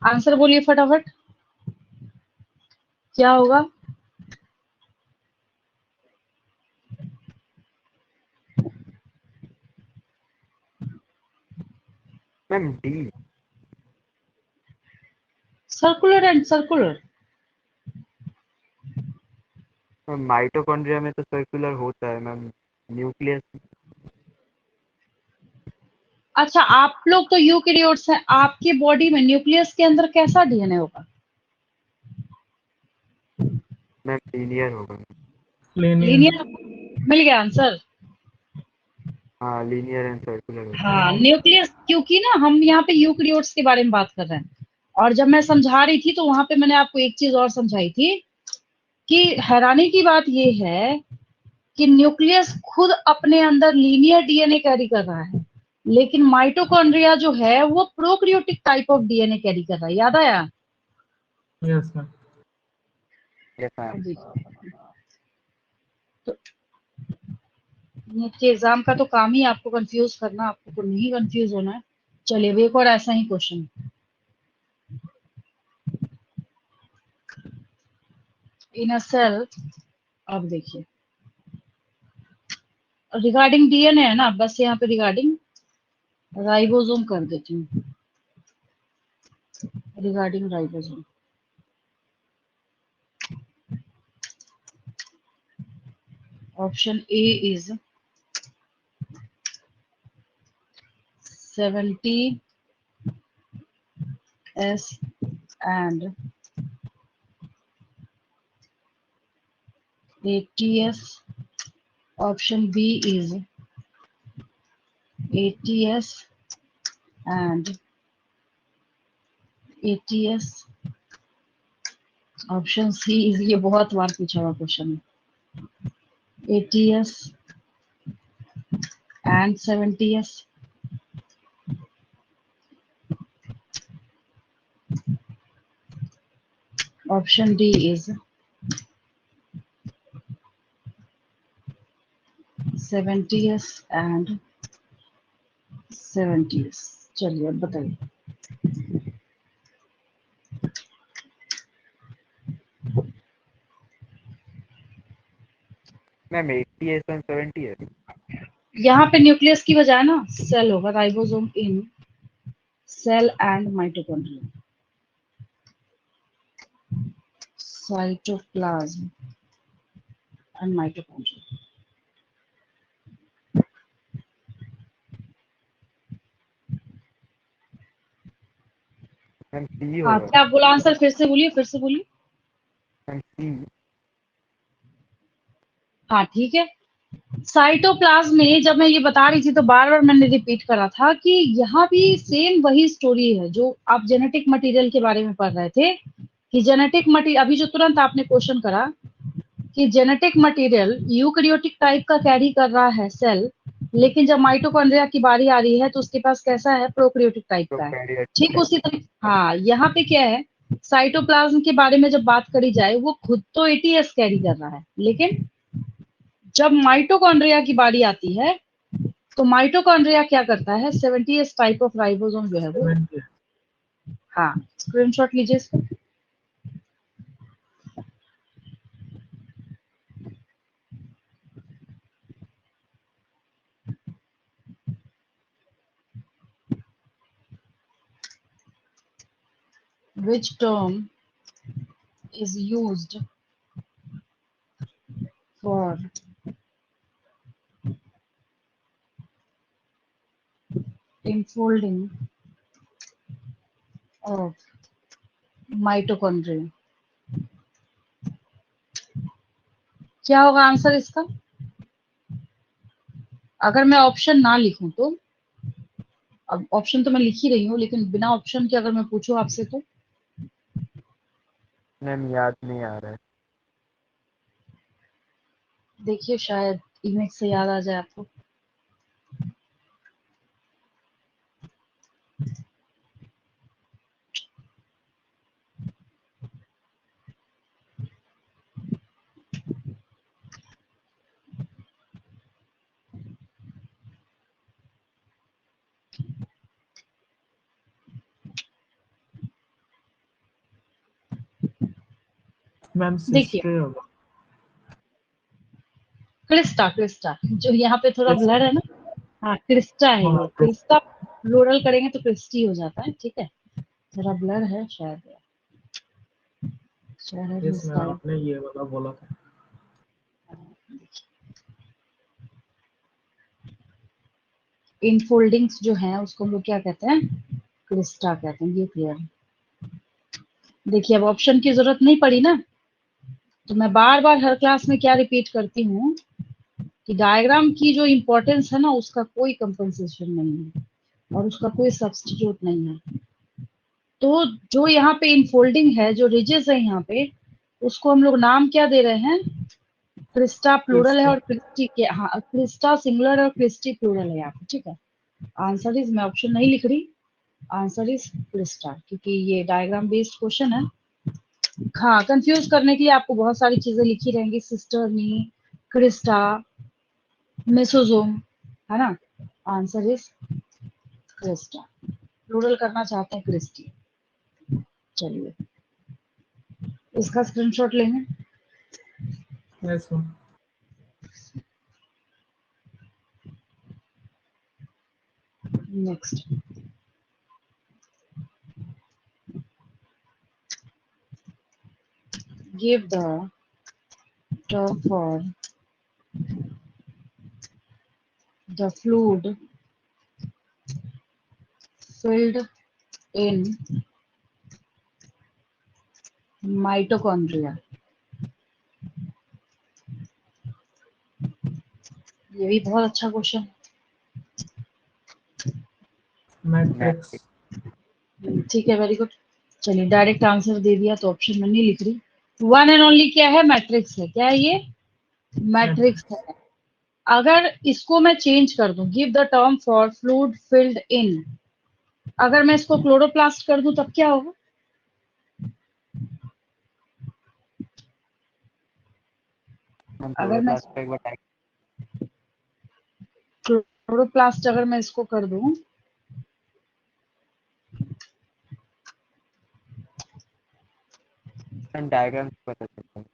B: आंसर बोलिए फटाफट, क्या होगा?
C: Ma'am D.
B: Circular and circular.
C: Mitochondria में तो सर्कुलर होता है मैम, न्यूक्लियस।
B: अच्छा, आप लोग तो यूकेरियोट्स हैं, आपकी बॉडी में न्यूक्लियस के अंदर कैसा डीएनए होगा?
C: मैम लीनियर होगा।
D: Linear.
B: लीनियर। मिल गया आंसर।
C: हाँ, लीनियर एंड सर्कुलर होता है।
B: हाँ न्यूक्लियस, क्योंकि ना हम यहाँ पे यूकेरियोट्स के बारे में बात कर रहे हैं। और जब मैं समझा रही थी तो वहां पे मैंने आपको एक चीज और समझाई थी कि हैरानी की बात ये है कि न्यूक्लियस खुद अपने अंदर लीनियर डीएनए कैरी कर रहा है, लेकिन माइटोकॉन्ड्रिया जो है वो prokaryotic type of DNA carry कर रहा है। याद आया?
D: Yes, ma'am.
C: Yes ma'am.
B: अब देखिए, तो नीट के एग्जाम का तो काम ही आपको कंफ्यूज करना, आपको तो नहीं कंफ्यूज होना है। चलिए अब एक और ऐसा ही क्वेश्चन इन अ सेल। अब देखिए, रिगार्डिंग डीएनए है ना, बस यहाँ पे रिगार्डिंग राइबोसोम कर देती हूँ। Regarding ribosome, option A is 70s and 80s. Option B is 80s and 80s. Option C is, ये बहुत बार पूछा हुआ क्वेश्चन है, 80s and 70s। Option D is 70s and 70s। चलिए अब बताइए।
C: मैम 80s एंड 70 है।
B: यहाँ पे न्यूक्लियस की बजाय ना सेल होगा, ribosome in cell and mitochondria, cytoplasm and mitochondria.
C: Ma'am C
B: हाँ,
C: होगा।
B: क्या बोला आंसर? फिर से बोलिए, फिर से बोलिए।
C: Ma'am C.
B: हाँ ठीक है। साइटोप्लाज्म में जब मैं ये बता रही थी तो बार बार मैंने रिपीट करा था कि यहाँ भी सेम वही स्टोरी है जो आप जेनेटिक मटेरियल के बारे में पढ़ रहे थे, कि जेनेटिक मटेरियल, अभी जो तुरंत आपने क्वेश्चन करा कि जेनेटिक मटेरियल यूकैरियोटिक टाइप का कैरी कर रहा है सेल, लेकिन जब माइटोकॉन्ड्रिया की बारी आ रही है तो उसके पास कैसा है? प्रोकैरियोटिक टाइप का है। ठीक उसी तरह हाँ, यहाँ पे क्या है, साइटोप्लाज्म के बारे में जब बात करी जाए वो खुद तो एटीएस कैरी कर रहा है, लेकिन जब माइटोकॉन्ड्रिया की बारी आती है तो माइटोकॉन्ड्रिया क्या करता है? 70s टाइप ऑफ राइबोसोम जो है वो,
D: 70।
B: हाँ स्क्रीनशॉट लीजिए इसको। Which term is used for enfolding of mitochondria? क्या होगा आंसर इसका? अगर मैं ऑप्शन ना लिखूं तो, अब ऑप्शन तो मैं लिख ही रही हूँ, लेकिन बिना ऑप्शन के अगर मैं पूछूं आपसे तो
C: मैम याद नहीं आ रहा है।
B: देखिए शायद इमेज से याद आ जाए आपको।
D: मैम
B: देखिए,
D: सिस्टर होगा।
B: क्रिस्टा, क्रिस्टा जो यहाँ पे थोड़ा
D: Yes,
B: ब्लर है ना, हाँ क्रिस्टा है
D: हाँ
B: ये, क्रिस्टा प्लूरल करेंगे तो क्रिस्टी हो जाता है, ठीक है। थोड़ा ब्लर है शायद, शहर
D: यस मैम,
B: मिसाइल।
D: आपने ये वाला बोला था।
B: इनफोल्डिंग्स जो है उसको हम लोग क्या कहते हैं? क्रिस्टा कहते हैं, ये क्लियर है। देखिए अब ऑप्शन की जरूरत नहीं पड़ी ना, तो मैं बार बार हर क्लास में क्या रिपीट करती हूँ कि डायग्राम की जो इम्पोर्टेंस है ना उसका कोई कंपनसेशन नहीं है और उसका कोई सब्स्टिट्यूट नहीं है। तो जो यहाँ पे इनफोल्डिंग है, जो रिजेस है यहाँ पे, उसको हम लोग नाम क्या दे रहे हैं? क्रिस्टा प्लूरल है
D: क्रिस्टा।
B: और क्रिस्टी के, हाँ क्रिस्टा सिंगुलर और क्रिस्टी प्लूरल है यहाँ पे, ठीक है। आंसर इज, मैं ऑप्शन नहीं लिख रही, आंसर इज क्रिस्टा, क्योंकि ये डायग्राम बेस्ड क्वेश्चन है। हाँ, कंफ्यूज करने के लिए आपको बहुत सारी चीजें लिखी रहेंगी, सिस्टर्नी, क्रिस्टा, मेसोजोम, है ना। आंसर इज क्रिस्टा, प्लूरल करना चाहते हैं क्रिस्टी। चलिए इसका स्क्रीनशॉट लेंगे।
D: Yes ma'am.
B: Next, give the term for the fluid filled in mitochondria। ये भी बहुत अच्छा क्वेश्चन,
D: मैट्रिक्स।
B: ठीक है, वेरी गुड। चलिए डायरेक्ट आंसर दे दिया तो ऑप्शन में नहीं लिख रही। वन एंड ओनली क्या है? मैट्रिक्स है। क्या है ये? Matrix
D: matrix.
B: है। अगर इसको मैं चेंज कर दूं, give the term for fluid filled in, अगर मैं इसको क्लोरोप्लास्ट कर दूं तब क्या होगा?
C: मैम
B: अगर मैं
C: क्लोरोप्लास्ट का एक बार टाइप।
B: क्लोरोप्लास्ट अगर मैं इसको कर दूं,
C: डायग्राम पता चलता है।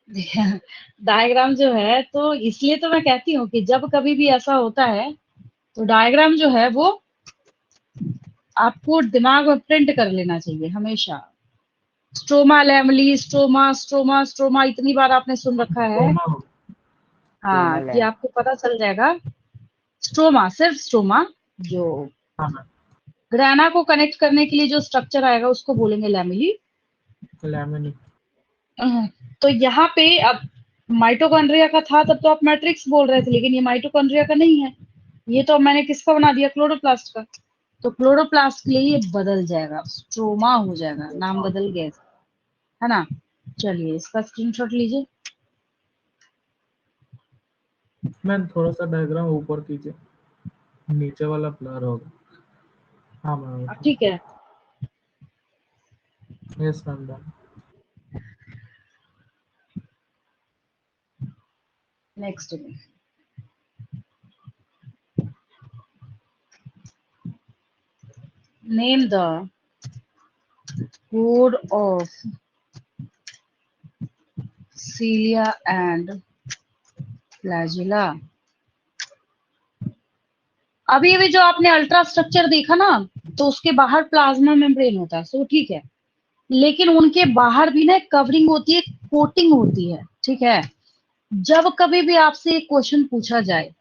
B: डायग्राम जो है, तो इसलिए तो मैं कहती हूँ कि जब कभी भी ऐसा होता है तो डायग्राम जो है वो आपको दिमाग में प्रिंट कर लेना चाहिए हमेशा। Stroma lamellae, stroma stroma stroma इतनी बार आपने सुन रखा है।
D: स्टोमा हो
B: हाँ, कि
C: लैंड।
B: आपको पता चल जाएगा। स्ट्रोमा, सिर्फ स्ट्रोमा, जो
D: हाँ मैम,
B: ग्रैना को कनेक्ट करने के लिए जो स्ट्रक्चर आएगा उसको बोलेंगे लैमिली।
D: लैमिनी।
B: तो यहाँ पे अब माइटोकॉन्ड्रिया का था तब तो आप मैट्रिक्स बोल रहे थे, लेकिन ये माइटोकॉन्ड्रिया का नहीं है। ये तो मैंने किसका बना दिया, क्लोरोप्लास्ट का। तो क्लोरोप्लास्ट के लिए ये बदल जाएगा, स्ट्रोमा हो जाएगा, नाम बदल गया, है ना। चलिए इसका स्क्रीनशॉट लीजिए।
D: मैम थोड़ा सा डायग्राम ऊपर कीजिए, नीचे वाला ब्लर होगा। हाँ मैम,
B: ठीक है।
D: Yes ma'am done.
B: Next, name the code of cilia and flagella. अभी अभी जो आपने अल्ट्रा स्ट्रक्चर देखा ना, तो उसके बाहर प्लाज्मा मेम्ब्रेन होता है, सो ठीक है। लेकिन उनके बाहर भी ना कवरिंग होती है, कोटिंग होती है, ठीक है। जब कभी भी आपसे एक क्वेश्चन पूछा जाए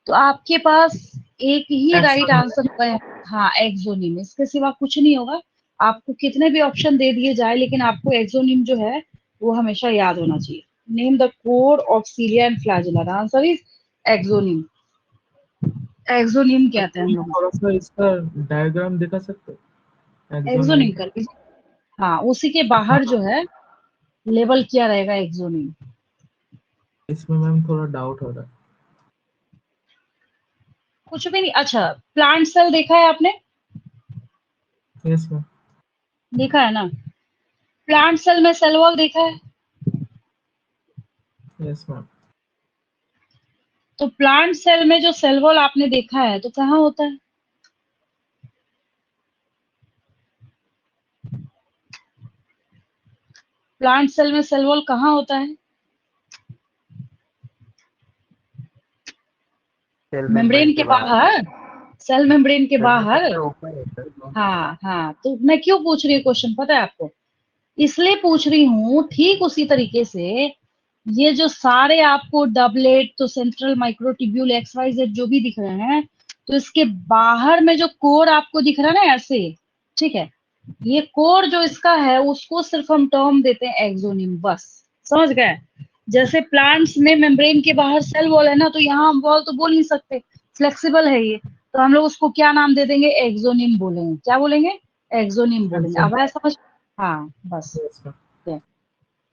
B: तो आपके पास एक ही राइट
D: एक्सोनिम।
B: आंसर होगा। हाँ, एक्सोनिम, इसके सिवा कुछ नहीं होगा। आपको कितने भी ऑप्शन दे दिए जाए, लेकिन आपको एक्सोनिम जो है वो हमेशा याद होना चाहिए। Name the code of cilia and flagella, the answer is exonym. Exonym कहते हैं हम लोग।
D: थोड़ा सा इसका डायग्राम दिखा सकते हो एक्सोनिम
B: एक्सोनिम
D: का?
B: कर लीजिए। हाँ, उसी के बाहर जो है लेबल किया रहेगा एक्सोनिम।
D: इसमें मैम थोड़ा डाउट हो रहा
B: कुछ भी नहीं। अच्छा, प्लांट सेल देखा है आपने?
D: है। Yes ma'am.
B: देखा है ना। प्लांट सेल में सेल वॉल देखा है?
D: Yes ma'am.
B: तो प्लांट सेल में जो सेल वॉल आपने देखा है तो कहाँ होता है? प्लांट सेल में सेल वॉल कहाँ होता है?
C: सेल मेम्ब्रेन
B: मेम्ब्रेन
C: के
B: के
C: बाहर।
B: बाहर, सेल मेम्ब्रेन के
C: सेल मेम्ब्रेन
B: बाहर।
C: के ऊपर होता है।
B: हाँ हाँ, तो मैं क्यों पूछ रही हूँ क्वेश्चन, पता है आपको? इसलिए पूछ रही हूँ, ठीक उसी तरीके से ये जो सारे आपको डबलेट, तो central microtubule, X Y Z जो भी दिख रहे हैं, तो इसके बाहर में जो कोर आपको दिख रहा है ना ऐसे, ठीक है, ये कोर जो इसका है उसको सिर्फ हम टर्म देते हैं एक्सोनिम, बस। समझ गए? जैसे प्लांट्स में मेम्ब्रेन के बाहर सेल वॉल है ना, तो यहाँ हम वॉल तो बोल नहीं सकते, फ्लेक्सिबल है ये, तो हम लोग उसको क्या नाम दे देंगे, एक्सोनिम बोलेंगे। क्या बोलेंगे? एक्सोनिम बोलेंगे। अब है समझ? हाँ, बस।
D: Yes ma'am.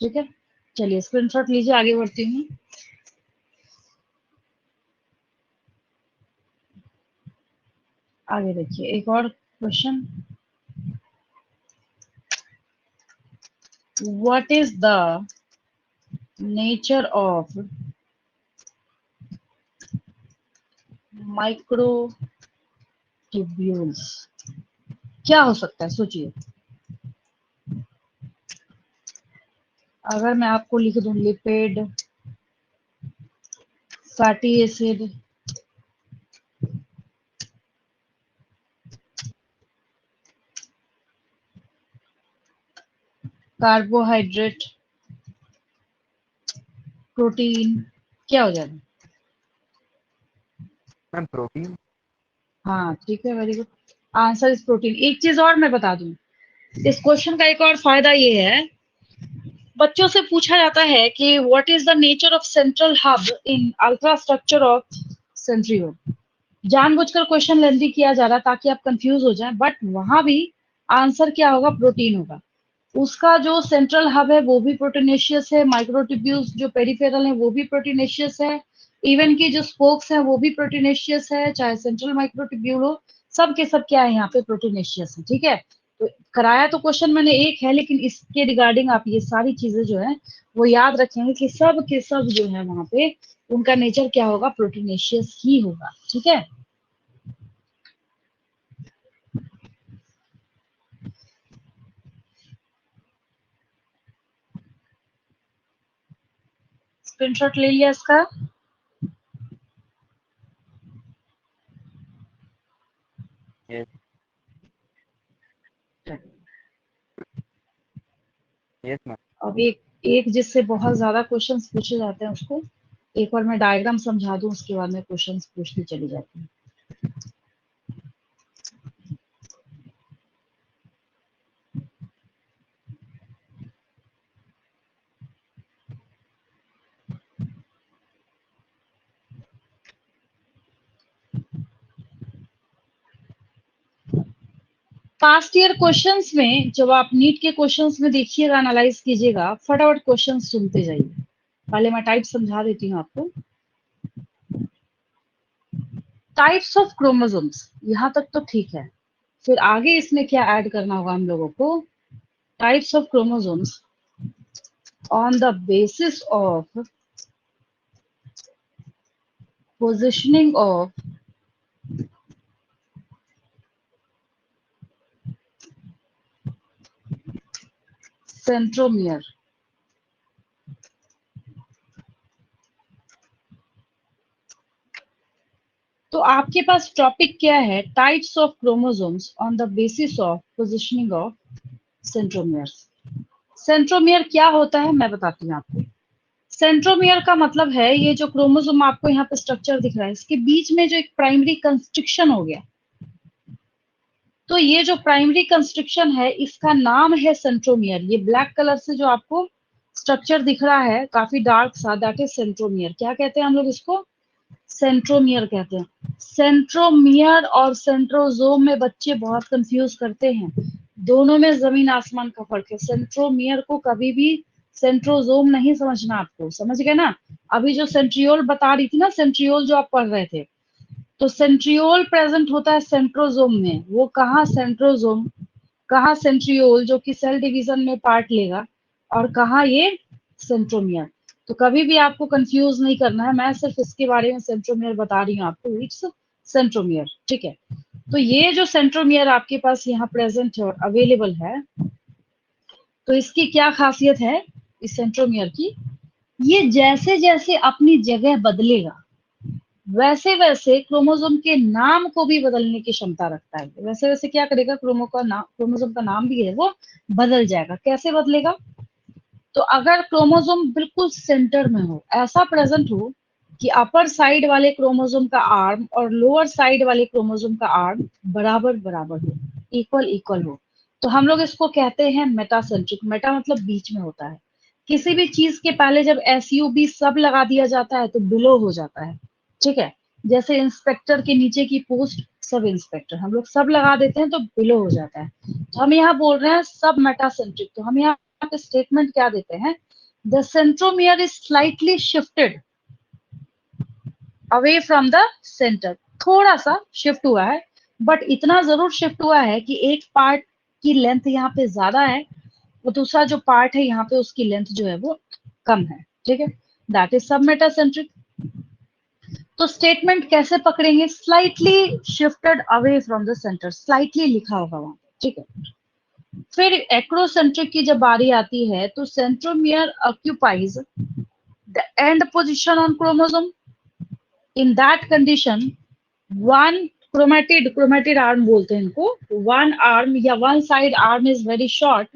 B: ठीक है, चलिए स्क्रीनशॉट लीजिए, आगे बढ़ती हूँ। आगे देखिए, एक और question. What is the nature of microtubules? क्या हो सकता है, सोचिए। अगर मैं आपको लिख दूं lipid, fatty acid, carbohydrate, protein, क्या हो जाएगा?
C: Ma'am protein.
B: हाँ ठीक है, very good. Answer is protein. एक चीज और मैं बता दूं, इस क्वेश्चन का एक और फायदा ये है, बच्चों से पूछा जाता है कि what is the nature of central hub in ultra structure of centriole. जानबूझकर क्वेश्चन लेंदी किया जा रहा है ताकि आप कंफ्यूज हो जाएं, बट वहां भी आंसर क्या होगा, प्रोटीन होगा। उसका जो सेंट्रल हब है वो भी प्रोटीनेशियस है, माइक्रोट्यूब्यूल्स जो पेरिफेरल है वो भी प्रोटीनेशियस है, इवन की जो स्पोक्स है वो भी प्रोटीनेशियस है, चाहे सेंट्रल माइक्रोट्यूब्यूल हो, सब के सब क्या है यहाँ पे, प्रोटीनेशियस है। ठीक है, तो कराया तो क्वेश्चन मैंने एक है, लेकिन इसके रिगार्डिंग आप ये सारी चीजें जो है वो याद रखेंगे कि सब के सब जो है वहां पे उनका नेचर क्या होगा, प्रोटीनेशियस ही होगा। ठीक है, स्क्रीनशॉट ले लिया इसका?
C: Yes yes ma'am.
B: अब एक जिससे बहुत ज्यादा क्वेश्चंस पूछे जाते हैं उसको एक बार मैं डायग्राम समझा दूं, उसके बाद में क्वेश्चंस पूछती चली जाती हूँ। पास्ट ईयर क्वेश्चंस में जब आप नीट के क्वेश्चंस में देखिएगा, एनालाइज कीजिएगा, फटाफट क्वेश्चंस सुनते जाइए। पहले मैं टाइप समझा देती हूँ आपको। टाइप्स ऑफ क्रोमोसोम्स, यहाँ तक तो ठीक है। फिर आगे इसमें क्या ऐड करना होगा हम लोगों को? Types of chromosomes on the basis of positioning of centromere. तो आपके पास टॉपिक क्या है? Types of chromosomes on the basis of positioning of centromeres. Centromere क्या होता है मैं बताती हूँ आपको। सेंट्रोमियर का मतलब है ये जो क्रोमोसोम आपको यहाँ पे स्ट्रक्चर दिख रहा है, इसके बीच में जो एक प्राइमरी कंस्ट्रिक्शन हो गया, तो ये जो प्राइमरी कंस्ट्रिक्शन है इसका नाम है सेंट्रोमियर। ये ब्लैक कलर से जो आपको स्ट्रक्चर दिख रहा है काफी डार्क सा, दैट इज सेंट्रोमियर। क्या कहते हैं हम लोग इसको? सेंट्रोमियर कहते हैं। सेंट्रोमियर और सेंट्रोजोम में बच्चे बहुत कंफ्यूज करते हैं, दोनों में जमीन आसमान का फर्क है। सेंट्रोमियर को कभी भी सेंट्रोजोम नहीं समझना, आपको समझ गए ना? अभी जो सेंट्रियोल बता रही थी ना, सेंट्रियोल जो आप पढ़ रहे थे, तो सेंट्रियोल प्रेजेंट होता है सेंट्रोजोम में। वो कहाँ सेंट्रोजोम, कहाँ सेंट्रियोल जो कि सेल डिवीजन में पार्ट लेगा, और कहाँ ये सेंट्रोमियर। तो कभी भी आपको कंफ्यूज नहीं करना है, मैं सिर्फ इसके बारे में सेंट्रोमियर बता रही हूँ आपको। इट्स सेंट्रोमियर, ठीक है। तो ये जो सेंट्रोमियर आपके पास यहाँ प्रेजेंट है और अवेलेबल है, तो इसकी क्या खासियत है इस सेंट्रोमियर की? ये जैसे जैसे अपनी जगह बदलेगा वैसे वैसे क्रोमोसोम के नाम को भी बदलने की क्षमता रखता है। वैसे वैसे क्या करेगा? क्रोमोसोम का नाम भी है वो बदल जाएगा। कैसे बदलेगा? तो अगर क्रोमोसोम बिल्कुल सेंटर में हो, ऐसा प्रेजेंट हो कि अपर साइड वाले क्रोमोसोम का आर्म और लोअर साइड वाले क्रोमोसोम का आर्म बराबर बराबर हो, इक्वल इक्वल हो, तो हम लोग इसको कहते हैं मेटासेंट्रिक। मेटा मतलब बीच में होता है। किसी भी चीज के पहले जब SUB सब लगा दिया जाता है तो बिलो हो जाता है, ठीक है। जैसे इंस्पेक्टर के नीचे की पोस्ट सब इंस्पेक्टर, हम लोग सब लगा देते हैं तो बिलो हो जाता है। तो हम यहाँ बोल रहे हैं सब मेटासेंट्रिक। तो हम यहाँ पे स्टेटमेंट क्या देते हैं? The centromere is slightly shifted away from the centre. थोड़ा सा शिफ्ट हुआ है, बट इतना जरूर शिफ्ट हुआ है कि एक पार्ट की लेंथ यहाँ पे ज्यादा है, वो दूसरा जो पार्ट है यहाँ पे उसकी लेंथ जो है वो कम है, ठीक है। दैट इज सब मेटासेंट्रिक। तो स्टेटमेंट कैसे पकड़ेंगे? Slightly shifted away from the centre, slightly लिखा होगा वहां, ठीक है। फिर एक्रोसेंट्रिक की जब बारी आती है तो centromere occupies the end position on chromosome. In that condition one chromatid arm बोलते हैं इनको, वन आर्म या one side arm is very short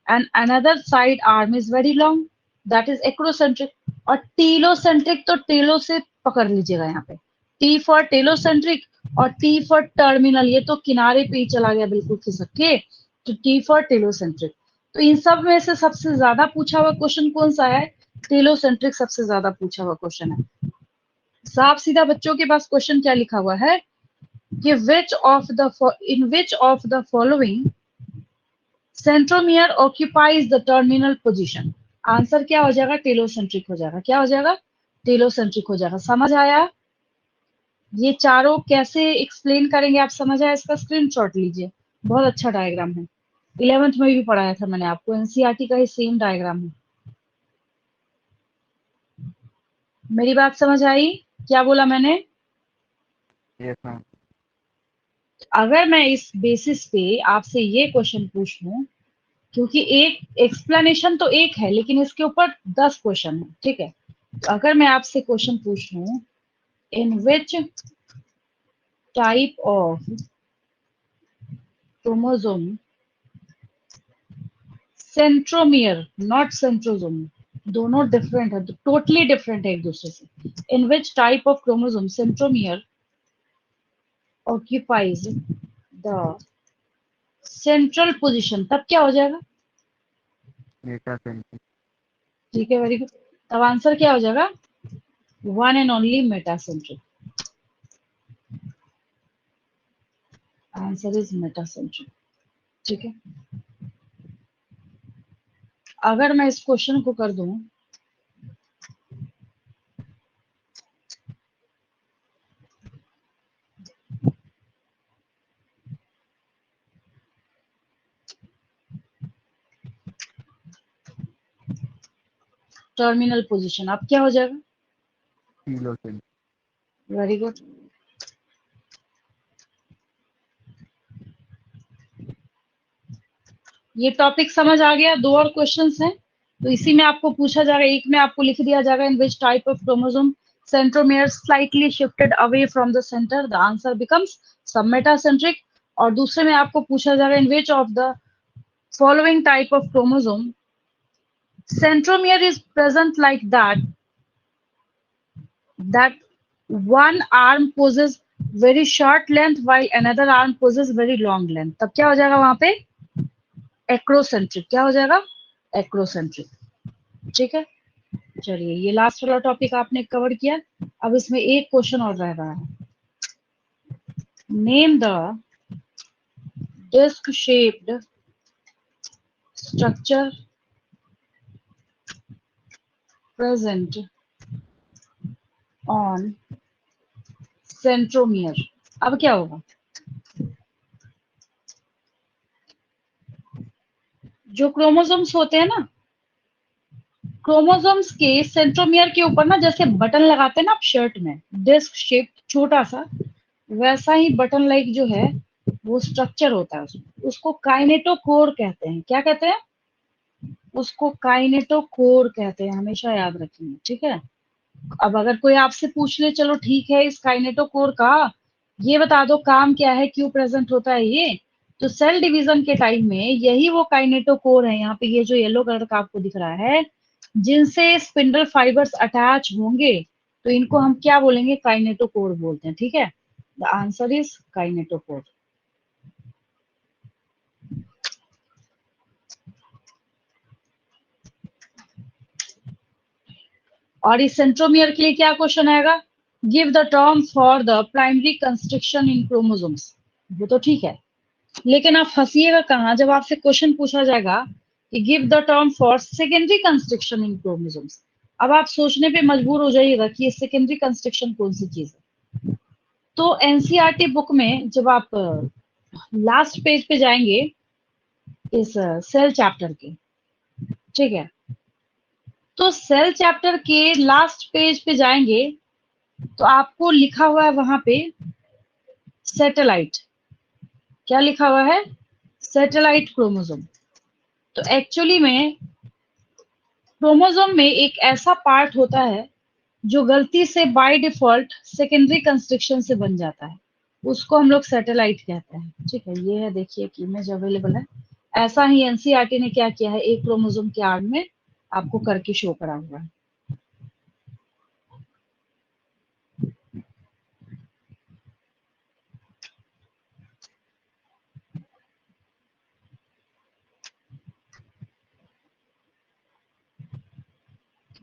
B: and another side arm is very long, that is acrocentric. और telocentric तो टेलो से पकड़ लीजिएगा यहाँ पे, टी फॉर टेलोसेंट्रिक और टी फॉर टर्मिनल, ये तो किनारे पे ही चला गया बिल्कुल खिसक के, तो टी फॉर टेलोसेंट्रिक। तो इन सब में से सबसे ज्यादा पूछा हुआ क्वेश्चन कौन सा है? टेलोसेंट्रिक सबसे ज्यादा पूछा हुआ क्वेश्चन है। साफ सीधा बच्चों के पास क्वेश्चन क्या लिखा हुआ है कि in which of the following centromere occupies the terminal position। Answer क्या हो जाएगा? टेलोसेंट्रिक हो जाएगा। क्या हो जाएगा? टेलोसेंट्रिक हो जाएगा। समझ आया? ये चारों कैसे एक्सप्लेन करेंगे आप समझ आया? इसका स्क्रीनशॉट लीजिए, बहुत अच्छा डायग्राम है। 11th में भी पढ़ाया था मैंने आपको, NCERT का ही सेम डायग्राम है। मेरी बात समझ आई? क्या बोला मैंने?
C: Yes ma'am.
B: अगर मैं इस बेसिस पे आपसे ये क्वेश्चन पूछ लूं, क्योंकि एक एक्सप्लेनेशन तो एक है लेकिन इसके ऊपर 10 क्वेश्चन है, ठीक है। अगर मैं आपसे क्वेश्चन पूछ लूं, in which type of chromosome centromere, not centrosome, दोनों डिफरेंट है, टोटली डिफरेंट है एक दूसरे से। In which type of chromosome centromere occupies the central position, तब क्या हो जाएगा?
C: मेटासेंट्रिक।
B: ठीक है, वेरी गुड। तब आंसर क्या हो जाएगा? One and only metacentric. Answer is metacentric. ठीक है, अगर मैं इस क्वेश्चन को कर दूं, टर्मिनल पोजीशन, अब क्या हो जाएगा?
C: टीलोसेंट्रिक।
B: Very good. ये टॉपिक समझ आ गया? दो और क्वेश्चंस हैं, तो इसी में आपको पूछा जाएगा, एक में आपको लिख दिया जाएगा in which type of chromosome centromere slightly shifted away from the centre, the answer becomes submetacentric. और दूसरे में आपको पूछा जाएगा in which of the following type of chromosome centromere is present like that one arm possesses very short length while another arm possesses very long length, तब क्या हो जाएगा वहां पे? एक्रोसेंट्रिक। क्या हो जाएगा? एक्रोसेंट्रिक। ठीक है, चलिए ये लास्ट वाला टॉपिक आपने कवर किया। अब इसमें एक क्वेश्चन और रह रहा है। Name the disc shaped structure present on centromere. अब क्या होगा? जो क्रोमोसोम्स होते हैं ना, क्रोमोसोम्स के सेंट्रोमियर के ऊपर ना जैसे बटन लगाते हैं ना आप शर्ट में, डिस्क शेप छोटा सा, वैसा ही बटन लाइक जो है वो स्ट्रक्चर होता है उसमें, उसको काइनेटोकोर कहते हैं। क्या कहते हैं? उसको काइनेटोकोर कहते हैं, हमेशा याद रखेंगे। ठीक है, अब अगर कोई आपसे पूछ ले, चलो ठीक है, इस काइनेटोकोर का ये बता दो काम क्या है, क्यों प्रेजेंट होता है ये, तो सेल डिवीजन के टाइम में यही वो काइनेटोकोर है, यहाँ पे ये जो येलो कलर का आपको दिख रहा है, जिनसे स्पिंडल फाइबर्स अटैच होंगे, तो इनको हम क्या बोलेंगे? काइनेटोकोर बोलते हैं। ठीक है, द आंसर इज काइनेटोकोर। और इस सेंट्रोमियर के लिए क्या क्वेश्चन आएगा? Give the term for the primary constriction in chromosomes. वो तो ठीक है, लेकिन आप फंसिएगा कहाँ जब आपसे क्वेश्चन पूछा जाएगा कि give the term for secondary constriction in chromosomes. अब आप सोचने पे मजबूर हो जाइएगा कि ये सेकेंडरी कंस्ट्रक्शन कौन सी चीज है। तो एनसीईआरटी बुक में जब आप लास्ट पेज पे जाएंगे इस सेल चैप्टर के, ठीक है, तो सेल चैप्टर के लास्ट पेज पे जाएंगे तो आपको लिखा हुआ है वहां पे सैटेलाइट। क्या लिखा हुआ है? Satellite chromosome. तो एक्चुअली में क्रोमोसोम में एक ऐसा पार्ट होता है जो गलती से बाय डिफॉल्ट सेकेंडरी कंस्ट्रक्शन से बन जाता है, उसको हम लोग सैटेलाइट कहते हैं। ठीक है, ये है, देखिए कि इमेज अवेलेबल है। ऐसा ही एनसीईआरटी ने क्या किया है, एक क्रोमोसोम के आर्म में आपको करके शो करा हुआ है।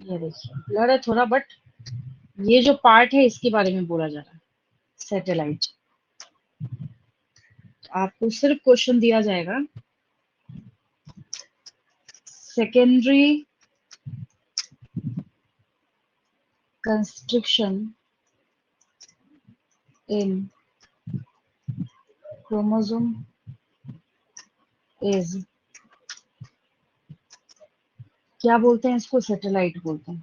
B: ये देखिए ब्लर है थोड़ा, बट ये जो पार्ट है इसके बारे में बोला जा रहा है, सैटेलाइट। आपको सिर्फ क्वेश्चन दिया जाएगा secondary constriction in chromosome is, क्या बोलते हैं इसको? सैटेलाइट बोलते हैं।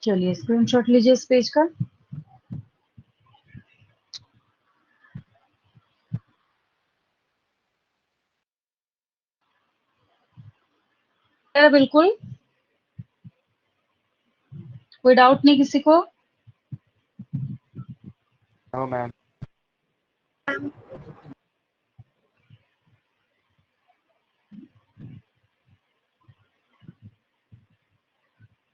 B: चलिए स्क्रीनशॉट लीजिए इस पेज का। है बिल्कुल? कोई डाउट नहीं किसी को?
C: No ma'am.